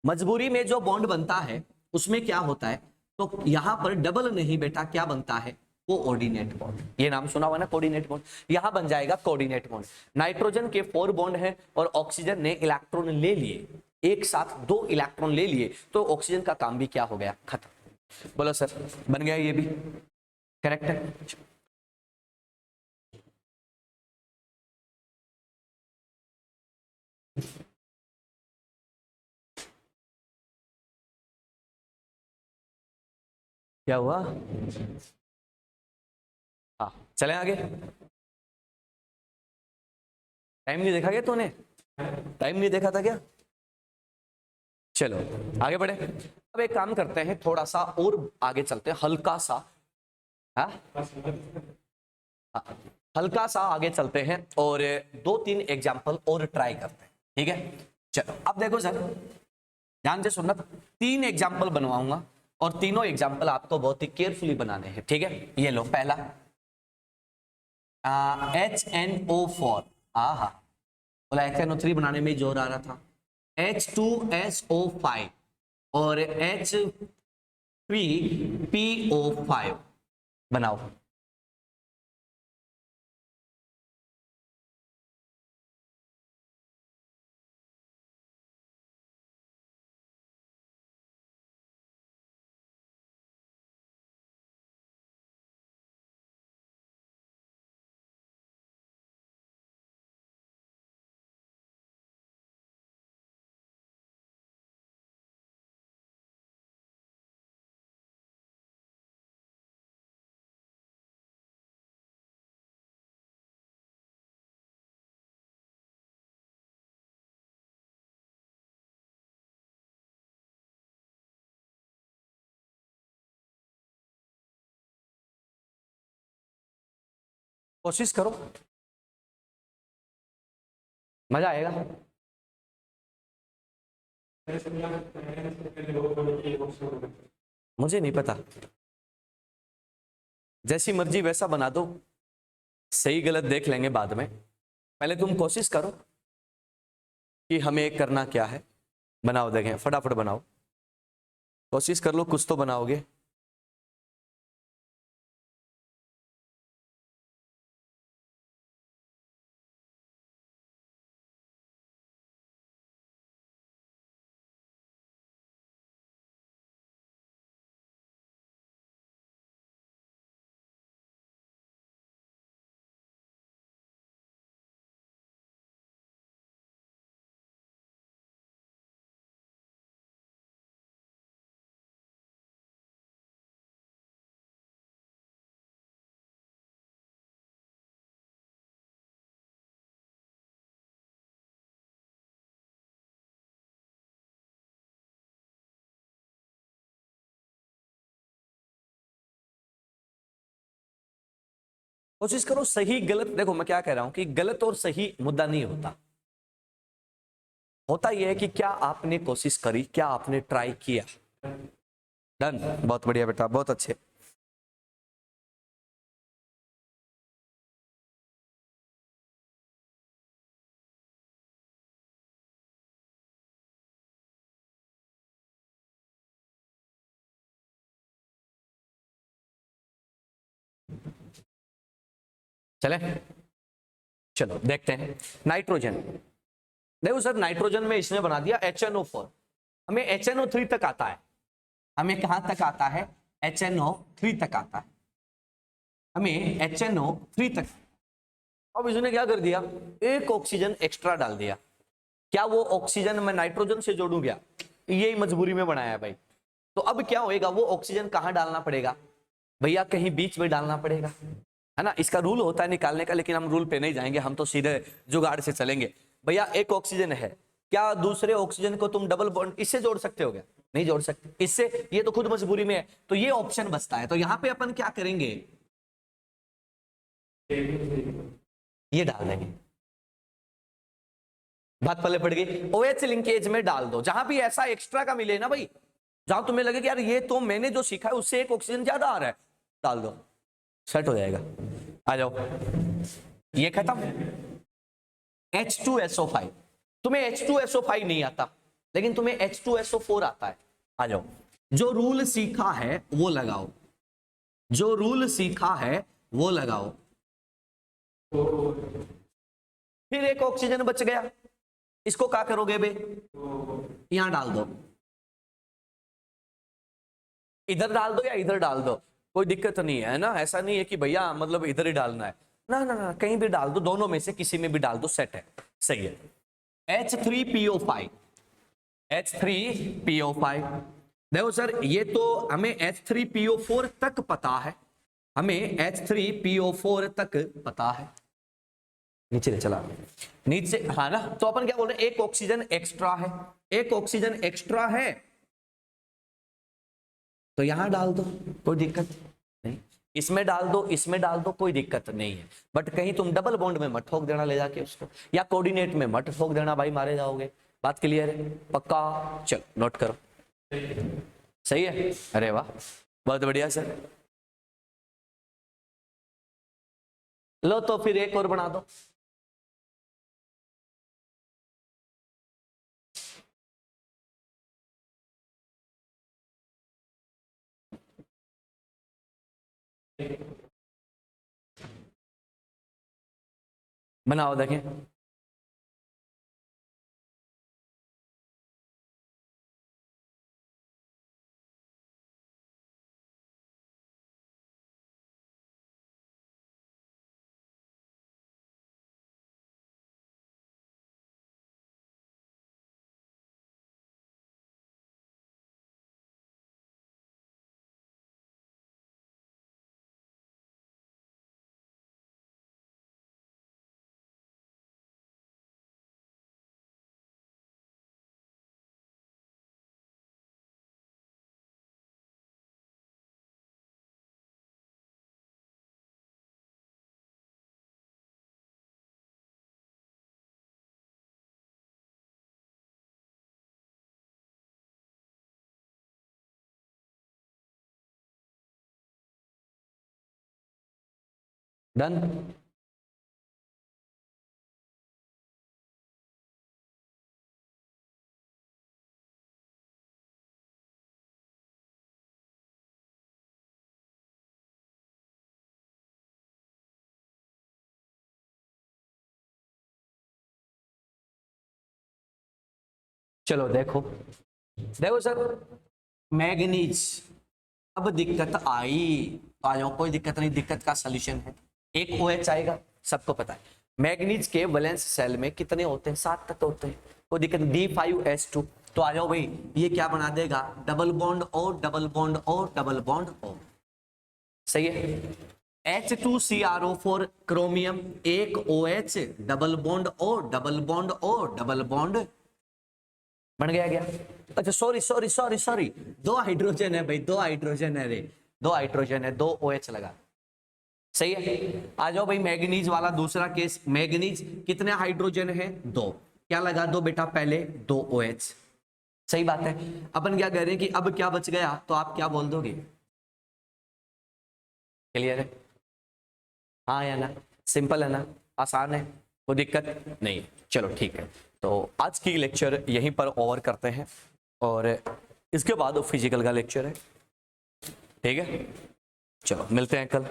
मजबूरी में जो बॉन्ड बनता है उसमें क्या होता है? तो यहां पर डबल नहीं बेटा, क्या बनता है? Coordinate bond. ये नाम सुना हुआ ना, कोऑर्डिनेट बॉन्ड। यहां बन जाएगा कोऑर्डिनेट बॉन्ड। नाइट्रोजन के 4 बॉन्ड हैं और ऑक्सीजन ने इलेक्ट्रॉन ले लिए, एक साथ 2 इलेक्ट्रॉन ले लिए, तो ऑक्सीजन का काम भी क्या हो गया? खत्म। बोलो सर, बन गया ये भी? करेक्ट है। क्या हुआ? हाँ, चलें आगे। टाइम नहीं देखा क्या तूने? टाइम नहीं देखा था क्या? चलो आगे बढ़े। अब एक काम करते हैं, थोड़ा सा और आगे चलते हैं, हल्का सा। हाँ, हाँ, हल्का सा आगे चलते हैं और 2-3 एग्जाम्पल और ट्राई करते हैं। ठीक है, चलो अब देखो सर, ध्यान से सुनना। 3 एग्जाम्पल बनवाऊंगा और तीनों एग्जाम्पल आपको बहुत ही केयरफुली बनाने हैं। ठीक है, ये लो पहला HNO4। हाँ, बोला HNO3 बनाने में जोर आ रहा था। H2SO5 और H3PO5 बनाओ। कोशिश करो, मजा आएगा। मुझे नहीं पता, जैसी मर्जी वैसा बना दो, सही गलत देख लेंगे बाद में। पहले तुम कोशिश करो कि हमें करना क्या है। बनाओ, देखें, फटाफट बनाओ, कोशिश कर लो, कुछ तो बनाओगे। कोशिश करो सही गलत, देखो मैं क्या कह रहा हूं कि गलत और सही मुद्दा नहीं होता, होता यह है कि क्या आपने कोशिश करी, क्या आपने ट्राई किया। डन, बहुत बढ़िया बेटा, बहुत अच्छे। चले, चलो देखते हैं नाइट्रोजन। देखो सर नाइट्रोजन में इसने बना दिया HNO4, हमें HNO3 तक आता है, हमें कहां तक आता है, HNO3 तक आता है, हमें HNO3 तक। अब इसने क्या कर दिया, एक ऑक्सीजन एक्स्ट्रा डाल दिया। क्या वो ऑक्सीजन मैं नाइट्रोजन से जोड़ू क्या, यही मजबूरी में बनाया है भाई। तो अब क्या होएगा, वो ऑक्सीजन कहां डालना पड़ेगा भैया, कहीं बीच में डालना पड़ेगा, है ना। इसका रूल होता है निकालने का, लेकिन हम रूल पे नहीं जाएंगे, हम तो सीधे जुगाड़ से चलेंगे। भैया एक ऑक्सीजन है, क्या दूसरे ऑक्सीजन को तुम डबल बॉन्ड इससे जोड़ सकते हो क्या, नहीं जोड़ सकते इससे, ये तो खुद मजबूरी में है, तो ये ऑप्शन बचता है। तो यहां पे अपन क्या करेंगे, ये डाल देंगे, बात पल्ले पड़ गई। OH लिंकेज में डाल दो, जहां भी ऐसा एक्स्ट्रा का मिले ना भाई, जहां तुम्हें लगे कि यार ये तो मैंने जो सीखा है उससे एक ऑक्सीजन ज्यादा आ रहा है, डाल दो, सेट हो जाएगा। आ जाओ, ये खत्म। H2SO5, तुम्हें H2SO5 नहीं आता, लेकिन तुम्हें H2SO4 आता है। आ जाओ, जो रूल सीखा है वो लगाओ, जो रूल सीखा है वो लगाओ। फिर एक ऑक्सीजन बच गया, इसको क्या करोगे बे, यहां डाल दो, इधर डाल दो या इधर डाल दो, कोई दिक्कत नहीं है ना। ऐसा नहीं है कि भैया मतलब इधर ही डालना है, ना ना ना, कहीं भी डाल दो, दोनों में से किसी में भी डाल दो, सेट है, सही है। H3PO5, H3PO5, देखो सर ये तो हमें H3PO4 तक पता है, हमें H3PO4 तक पता है। नीचे ले चला, नीचे, हाँ ना। तो अपन क्या बोल रहे हैं, एक ऑक्सीजन एक्स्ट्रा है, एक ऑक्सीजन एक्स्ट्रा है, तो यहां डाल दो, कोई दिक्कत नहीं, इसमें डाल दो, इसमें डाल दो, कोई दिक्कत नहीं है। बट कहीं तुम डबल बॉन्ड में मत ठोक देना ले जाके उसको, या कोऑर्डिनेट में मत ठोक देना भाई, मारे जाओगे। बात क्लियर है, पक्का, चलो नोट करो, सही है। अरे वाह, बहुत बढ़िया सर। लो तो फिर एक और बना दो, बनाओ देखें। डन, चलो देखो, देखो सर मैग्नीज, अब दिक्कत आई तो आ जाओ, कोई दिक्कत नहीं, दिक्कत का सॉल्यूशन है। एक OH आएगा, सबको पता है। मैग्नीज के वैलेंस सेल में कितने होते हैं, 7 तक होते हैं, कोई दिक्कत नहीं, D5S2। तो आ जाओ भाई, ये क्या बना देगा, डबल बॉन्ड और डबल बॉन्ड और डबल बॉन्ड और, सही है। H2CrO4 क्रोमियम, एक OH, डबल बॉन्ड और डबल बॉन्ड और डबल बॉन्ड, बन गया। अच्छा sorry sorry sorry sorry, 2 hydrogen है भाई, 2 हाइड्रोजन है रे, 2 हाइड्रोजन है, 2 OH लगा, सही है। आ जाओ भाई मैग्नीज वाला दूसरा केस। मैग्नीज कितने हाइड्रोजन है? 2। क्या लगा दो बेटा पहले? 2 OH। सही बात है। अपन क्या कह रहे हैं कि अब क्या बच गया, तो आप क्या बोल दोगे? क्लियर है? हाँ या ना? सिंपल है ना? आसान है? कोई दिक्कत नहीं है? चलो ठीक है। तो आज की लेक्चर यहीं पर ओवर करते हैं और इसके बाद फिजिकल का लेक्चर है। ठीक है, चलो मिलते हैं कल।